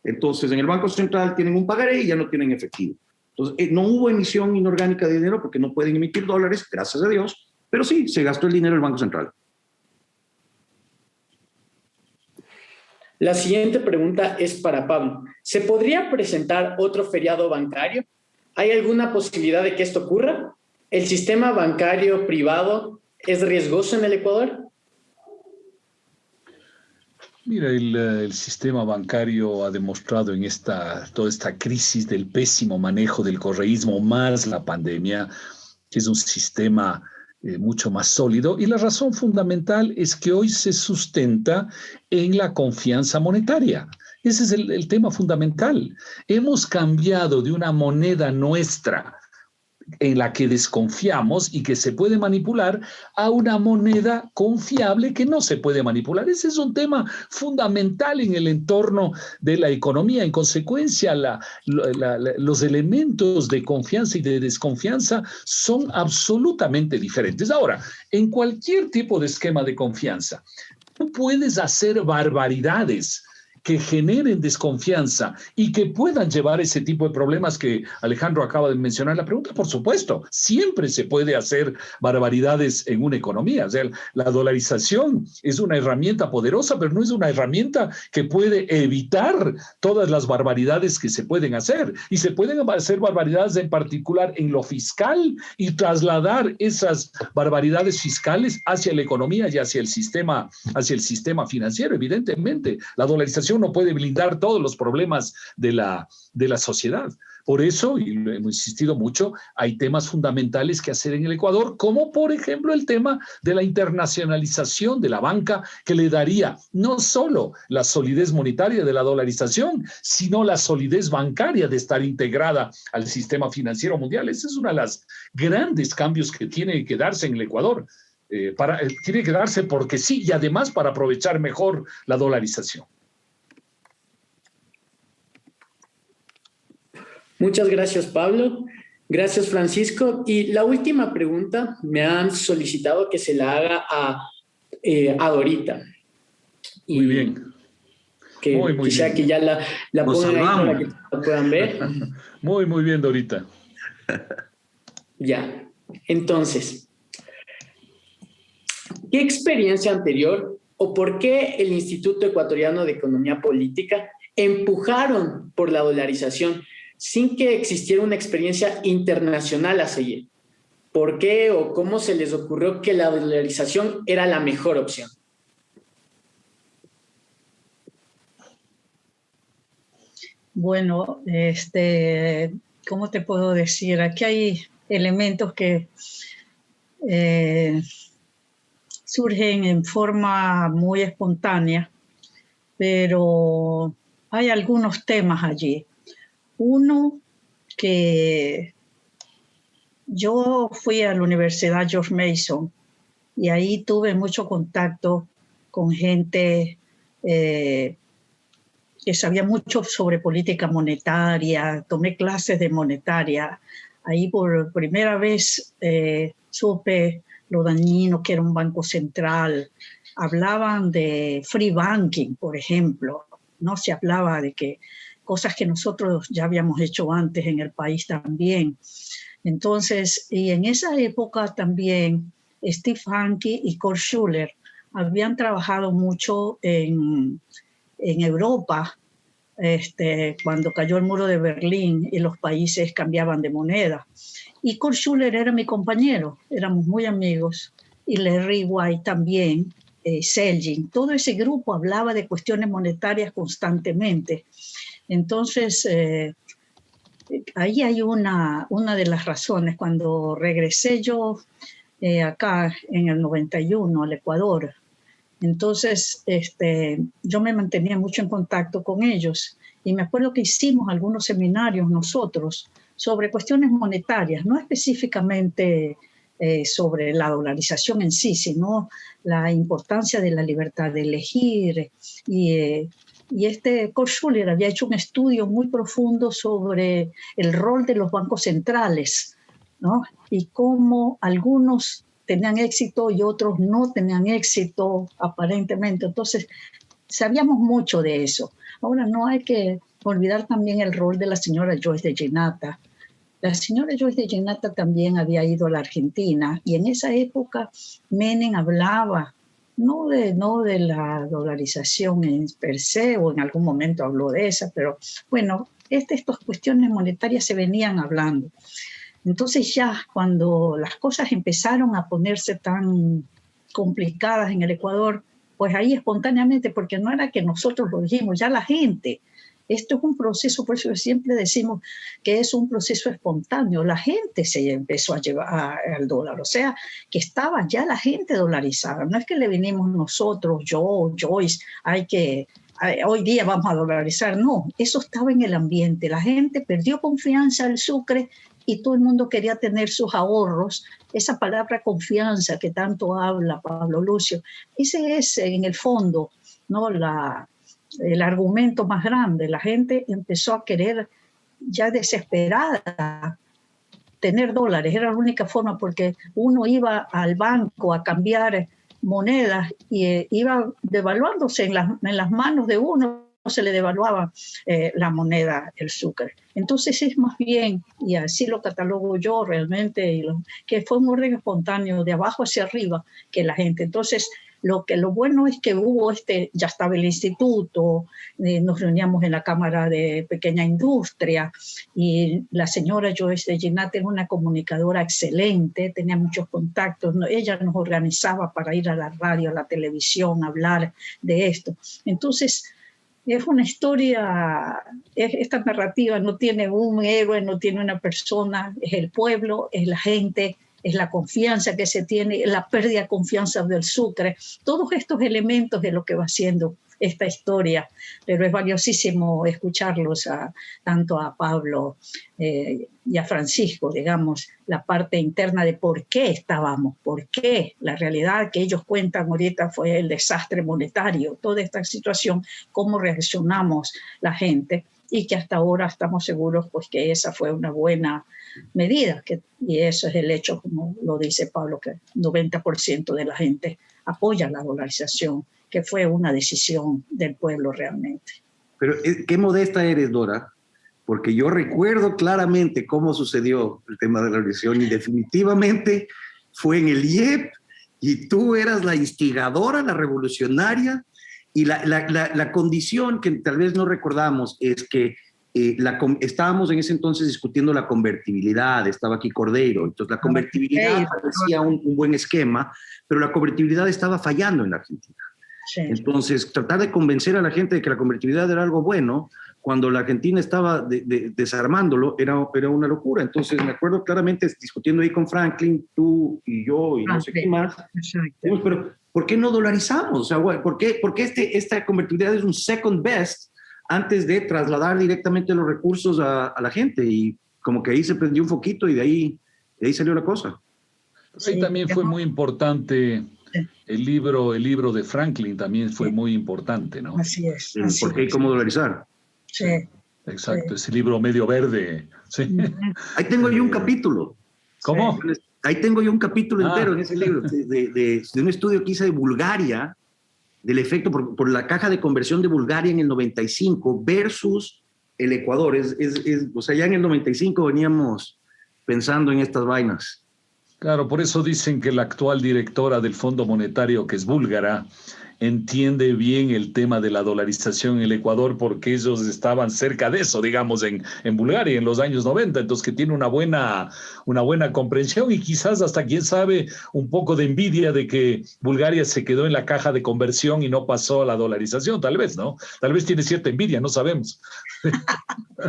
D: Entonces, en el Banco Central tienen un pagaré y ya no tienen efectivo. Entonces, no hubo emisión inorgánica de dinero porque no pueden emitir dólares, gracias a Dios, pero sí, se gastó el dinero del Banco Central.
A: La siguiente pregunta es para Pablo. ¿Se podría presentar otro feriado bancario? ¿Hay alguna posibilidad de que esto ocurra? ¿El sistema bancario privado es riesgoso en el Ecuador?
E: Mira, el sistema bancario ha demostrado en toda esta crisis del pésimo manejo del correísmo más la pandemia, que es un sistema mucho más sólido, y la razón fundamental es que hoy se sustenta en la confianza monetaria. Ese es el tema fundamental. Hemos cambiado de una moneda nuestra en la que desconfiamos y que se puede manipular a una moneda confiable que no se puede manipular. Ese es un tema fundamental en el entorno de la economía. En consecuencia, los elementos de confianza y de desconfianza son absolutamente diferentes. Ahora, en cualquier tipo de esquema de confianza, tú puedes hacer barbaridades que generen desconfianza y que puedan llevar ese tipo de problemas que Alejandro acaba de mencionar en la pregunta. Por supuesto, siempre se puede hacer barbaridades en una economía. O sea, la dolarización es una herramienta poderosa, pero no es una herramienta que puede evitar todas las barbaridades que se pueden hacer. Y se pueden hacer barbaridades en particular en lo fiscal y trasladar esas barbaridades fiscales hacia la economía y hacia el sistema financiero. Evidentemente, la dolarización no puede blindar todos los problemas de la sociedad. Por eso, y lo hemos insistido mucho, hay temas fundamentales que hacer en el Ecuador, como por ejemplo el tema de la internacionalización de la banca, que le daría no solo la solidez monetaria de la dolarización, sino la solidez bancaria de estar integrada al sistema financiero mundial. Ese es uno de los grandes cambios que tiene que darse en el Ecuador. Tiene que darse porque sí, y además para aprovechar mejor la dolarización.
A: Muchas gracias, Pablo. Gracias, Francisco. Y la última pregunta me han solicitado que se la haga a Dorita.
E: Muy bien.
A: Muy quizá bien. Que ya la pongan ahí para que la puedan ver.
E: Muy bien, Dorita.
A: Ya. Entonces, ¿qué experiencia anterior o por qué el Instituto Ecuatoriano de Economía Política empujaron por la dolarización sin que existiera una experiencia internacional a seguir? ¿Por qué o cómo se les ocurrió que la dolarización era la mejor opción?
B: Bueno, ¿cómo te puedo decir? Aquí hay elementos que surgen en forma muy espontánea, pero hay algunos temas allí. Uno, que yo fui a la Universidad George Mason y ahí tuve mucho contacto con gente que sabía mucho sobre política monetaria, tomé clases de monetaria. Ahí por primera vez supe lo dañino que era un banco central. Hablaban de free banking, por ejemplo. No se hablaba de que cosas que nosotros ya habíamos hecho antes en el país también. Entonces, y en esa época también Steve Hanke y Kurt Schüler habían trabajado mucho en Europa, cuando cayó el muro de Berlín y los países cambiaban de moneda. Y Kurt Schüler era mi compañero, éramos muy amigos, y Larry White también, Selgin, todo ese grupo hablaba de cuestiones monetarias constantemente. Entonces, ahí hay una de las razones. Cuando regresé yo acá en el 91 al Ecuador, entonces yo me mantenía mucho en contacto con ellos y me acuerdo que hicimos algunos seminarios nosotros sobre cuestiones monetarias, no específicamente sobre la dolarización en sí, sino la importancia de la libertad de elegir. Y Kurt Schüler había hecho un estudio muy profundo sobre el rol de los bancos centrales, ¿no? Y cómo algunos tenían éxito y otros no tenían éxito aparentemente. Entonces, sabíamos mucho de eso. Ahora, no hay que olvidar también el rol de la señora Joyce de Llenata. La señora Joyce de Llenata también había ido a la Argentina y en esa época Menem hablaba no de la dolarización en per se, o en algún momento habló de esa, pero bueno, estas cuestiones monetarias se venían hablando. Entonces ya cuando las cosas empezaron a ponerse tan complicadas en el Ecuador, pues ahí espontáneamente, porque no era que nosotros lo dijimos, ya la gente, esto es un proceso, por eso siempre decimos que es un proceso espontáneo, la gente se empezó a llevar al dólar, o sea, que estaba ya la gente dolarizada, no es que le vinimos nosotros, yo, Joyce, hoy día vamos a dolarizar, no, eso estaba en el ambiente, la gente perdió confianza al Sucre y todo el mundo quería tener sus ahorros. Esa palabra confianza que tanto habla Pablo Lucio, ese es en el fondo, ¿no? El argumento más grande. La gente empezó a querer ya desesperada tener dólares, era la única forma, porque uno iba al banco a cambiar monedas y iba devaluándose en las manos de uno, se le devaluaba la moneda, el Sucre. Entonces es más bien, y así lo catalogo yo realmente, que fue un orden espontáneo de abajo hacia arriba que la gente. Entonces lo bueno es que hubo ya estaba el instituto, nos reuníamos en la Cámara de Pequeña Industria y la señora Joyce de Llenata era una comunicadora excelente, tenía muchos contactos, ella nos organizaba para ir a la radio, a la televisión, a hablar de esto. Entonces es una historia, esta narrativa no tiene un héroe, no tiene una persona, es el pueblo, es la gente, es la confianza que se tiene, la pérdida de confianza del Sucre, todos estos elementos de lo que va siendo esta historia, pero es valiosísimo escucharlos tanto a Pablo y a Francisco, digamos, la parte interna de por qué estábamos, por qué la realidad que ellos cuentan ahorita fue el desastre monetario, toda esta situación, cómo reaccionamos la gente y que hasta ahora estamos seguros pues que esa fue una buena medida, y eso es el hecho, como lo dice Pablo, que el 90% de la gente apoya la dolarización, que fue una decisión del pueblo realmente.
D: Pero qué modesta eres, Dora, porque yo recuerdo claramente cómo sucedió el tema de la dolarización y definitivamente fue en el IEP y tú eras la instigadora, la revolucionaria, y la condición que tal vez no recordamos es que estábamos en ese entonces discutiendo la convertibilidad, estaba aquí Cordeiro, entonces la convertibilidad parecía un buen esquema, pero la convertibilidad estaba fallando en la Argentina.
B: Sí.
D: Entonces, tratar de convencer a la gente de que la convertibilidad era algo bueno, cuando la Argentina estaba desarmándolo, era una locura. Entonces, me acuerdo claramente discutiendo ahí con Franklin, tú y yo y no sé qué más. Dijimos, pero ¿por qué no dolarizamos? O sea, ¿por qué esta convertibilidad es un second best antes de trasladar directamente los recursos a la gente? Y como que ahí se prendió un foquito y de ahí salió la cosa.
E: Ahí también fue muy importante el libro de Franklin, también fue muy importante, ¿no?
B: Así es.
D: ¿Por qué y cómo dolarizar?
B: Sí.
E: Exacto, ese libro medio verde. Sí.
D: Ahí tengo yo un capítulo.
E: ¿Cómo?
D: Ahí tengo yo un capítulo entero en ese libro, de un estudio que hice de Bulgaria, del efecto por la caja de conversión de Bulgaria en el 95 versus el Ecuador. O sea, ya en el 95 veníamos pensando en estas vainas.
E: Claro, por eso dicen que la actual directora del Fondo Monetario, que es búlgara, entiende bien el tema de la dolarización en el Ecuador porque ellos estaban cerca de eso, digamos, en Bulgaria en los años 90, entonces que tiene una buena comprensión y quizás hasta, quién sabe, un poco de envidia de que Bulgaria se quedó en la caja de conversión y no pasó a la dolarización, tal vez, ¿no? Tal vez tiene cierta envidia, no sabemos.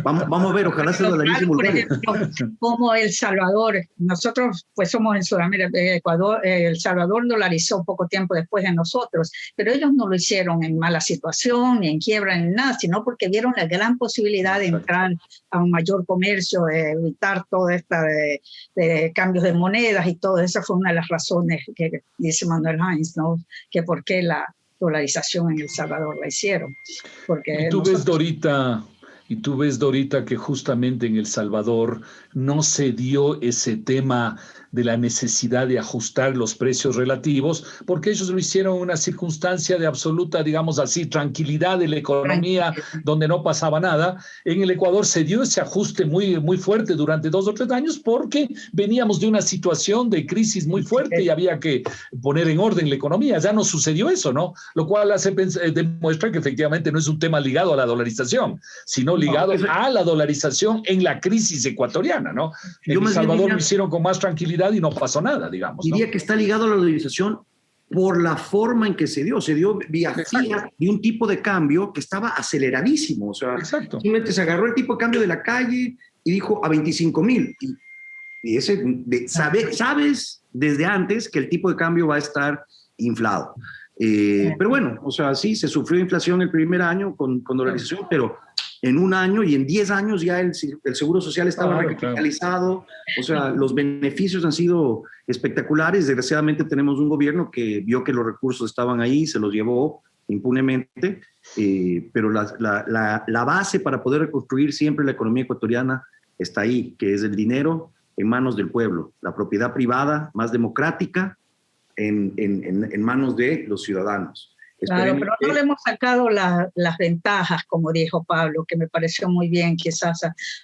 D: Vamos a ver, ojalá se dolarice Bulgaria.
B: Por ejemplo, como El Salvador, nosotros pues somos en Sudamérica, Ecuador, El Salvador dolarizó poco tiempo después de nosotros, pero ellos no lo hicieron en mala situación, ni en quiebra, ni nada, sino porque vieron la gran posibilidad de entrar a un mayor comercio, de evitar toda esta de cambios de monedas y todo. Esa fue una de las razones que dice Manuel Heinz, ¿no? Que por qué la dolarización en El Salvador la hicieron. Porque
E: y tú ves, Dorita, que justamente en El Salvador no se dio ese tema de la necesidad de ajustar los precios relativos, porque ellos lo hicieron en una circunstancia de absoluta, digamos así, tranquilidad de la economía, donde no pasaba nada. En el Ecuador se dio ese ajuste muy, muy fuerte durante 2 o 3 años, porque veníamos de una situación de crisis muy fuerte y había que poner en orden la economía. Ya no sucedió eso, ¿no? Lo cual demuestra que efectivamente no es un tema ligado a la dolarización, sino ligado a la dolarización en la crisis ecuatoriana, ¿no? En El Salvador lo hicieron con más tranquilidad y no pasó nada, digamos, ¿no?
D: Diría que está ligado a la dolarización por la forma en que se dio vía fiat de un tipo de cambio que estaba aceleradísimo, o sea, simplemente se agarró el tipo de cambio de la calle y dijo a 25,000 y sabes desde antes que el tipo de cambio va a estar inflado. Pero bueno, o sea, sí, se sufrió inflación el primer año con dolarización, pero en 1 año y en 10 años ya el Seguro Social estaba recapitalizado. O sea, los beneficios han sido espectaculares. Desgraciadamente tenemos un gobierno que vio que los recursos estaban ahí, se los llevó impunemente, pero la base para poder reconstruir siempre la economía ecuatoriana está ahí, que es el dinero en manos del pueblo, la propiedad privada más democrática en manos de los ciudadanos.
B: Claro, pero no le hemos sacado las ventajas, como dijo Pablo, que me pareció muy bien quizás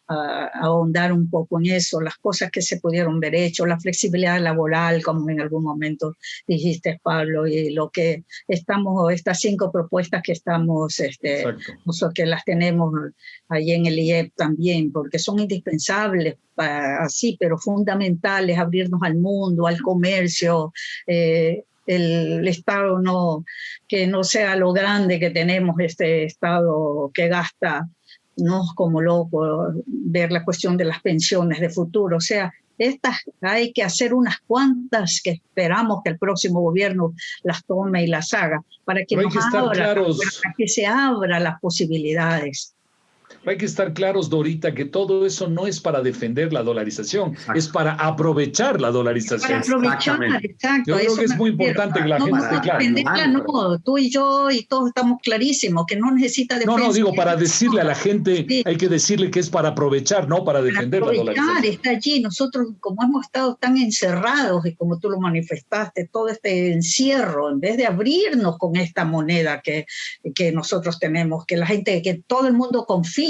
B: ahondar un poco en eso, las cosas que se pudieron ver hecho, la flexibilidad laboral, como en algún momento dijiste, Pablo, y lo que estas 5 propuestas que estamos, que las tenemos ahí en el IEP también, porque son indispensables, así, pero fundamentales, abrirnos al mundo, al comercio, el Estado que no sea lo grande que tenemos, este Estado que gasta, no como loco, ver la cuestión de las pensiones de futuro. O sea, estas hay que hacer unas cuantas que esperamos que el próximo gobierno las tome y las haga, para que, para que se abran las posibilidades.
E: Hay que estar claros, Dorita, que todo eso no es para defender la dolarización, es para aprovechar la dolarización.
B: Para aprovechar, exacto.
E: Yo creo que es muy importante que la gente esté clara.
B: No, tú y yo y todos estamos clarísimos que no necesita defensa.
E: No, digo, para decirle a la gente, hay que decirle que es para aprovechar, no para defender la dolarización.
B: Está allí. Nosotros, como hemos estado tan encerrados y como tú lo manifestaste, todo este encierro, en vez de abrirnos con esta moneda que nosotros tenemos, que la gente, que todo el mundo confía.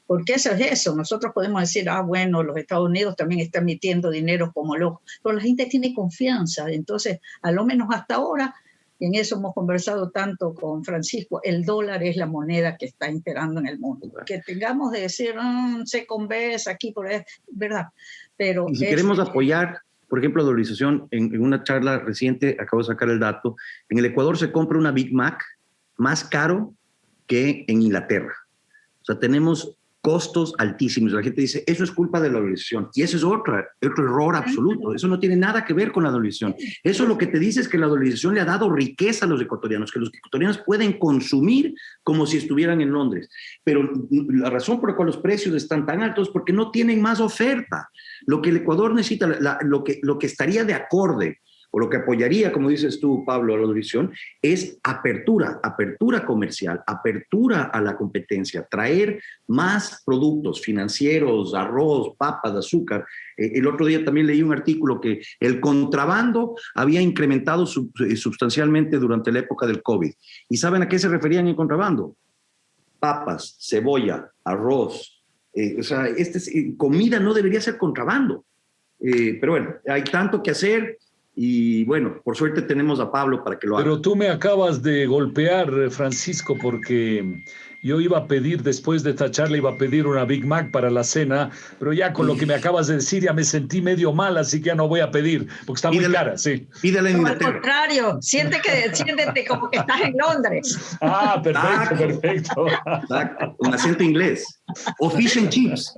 B: Porque eso es eso. Nosotros podemos decir, bueno, los Estados Unidos también están emitiendo dinero como locos, pero la gente tiene confianza. Entonces, a lo menos hasta ahora, y en eso hemos conversado tanto con Francisco, el dólar es la moneda que está imperando en el mundo. Que tengamos de decir, se conversa aquí, por ahí, ¿verdad? Pero
D: y si queremos apoyar por ejemplo, la dolarización, en una charla reciente, acabo de sacar el dato, en el Ecuador se compra una Big Mac más caro que en Inglaterra. O sea, tenemos costos altísimos. La gente dice, eso es culpa de la dolarización. Y ese es otro error absoluto. Eso no tiene nada que ver con la dolarización. Eso lo que te dice es que la dolarización le ha dado riqueza a los ecuatorianos, que los ecuatorianos pueden consumir como si estuvieran en Londres. Pero la razón por la cual los precios están tan altos es porque no tienen más oferta. Lo que el Ecuador necesita, lo que estaría de acorde, o lo que apoyaría, como dices tú, Pablo, a la dolarización, es apertura comercial, apertura a la competencia, traer más productos financieros, arroz, papas, azúcar. El otro día también leí un artículo que el contrabando había incrementado sustancialmente durante la época del COVID. ¿Y saben a qué se referían en contrabando? Papas, cebolla, arroz. O sea, comida no debería ser contrabando. Pero bueno, hay tanto que hacer. Y bueno, por suerte tenemos a Pablo para que lo haga.
E: Pero tú me acabas de golpear, Francisco, porque yo iba a pedir, después de esta charla, iba a pedir una Big Mac para la cena, pero ya con lo que me acabas de decir ya me sentí medio mal, así que ya no voy a pedir, porque está muy cara, sí.
D: Pídela en
B: No,
D: Inglaterra.
B: al contrario, siéntete como que estás en Londres.
E: Ah, perfecto.
D: Exacto, con acento inglés. O fish and chips.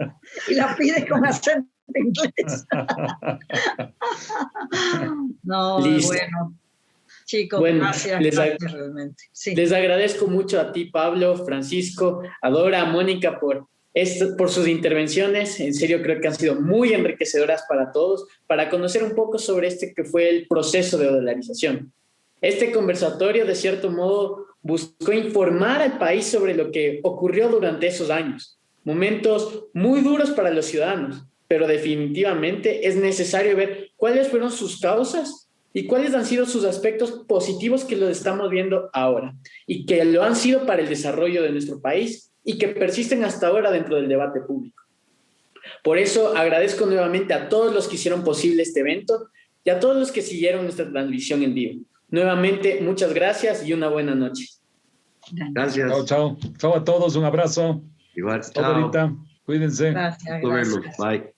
B: Y la pides con acento inglés. No,
A: Listo.
B: bueno. Chicos,
A: Bueno,
B: gracias realmente. Sí.
A: Les agradezco mucho a ti, Pablo, Francisco, a Dora, a Mónica por sus intervenciones. En serio, creo que han sido muy enriquecedoras para todos, para conocer un poco sobre que fue el proceso de dolarización. Este conversatorio, de cierto modo, buscó informar al país sobre lo que ocurrió durante esos años. Momentos muy duros para los ciudadanos, pero definitivamente es necesario ver cuáles fueron sus causas y cuáles han sido sus aspectos positivos que los estamos viendo ahora y que lo han sido para el desarrollo de nuestro país y que persisten hasta ahora dentro del debate público. Por eso agradezco nuevamente a todos los que hicieron posible este evento y a todos los que siguieron nuestra transmisión en vivo. Nuevamente, muchas gracias y una buena noche.
D: Gracias.
E: Chao a todos, un abrazo.
D: Igual,
E: Hasta ahorita. Cuídense.
B: Gracias.
D: Bye.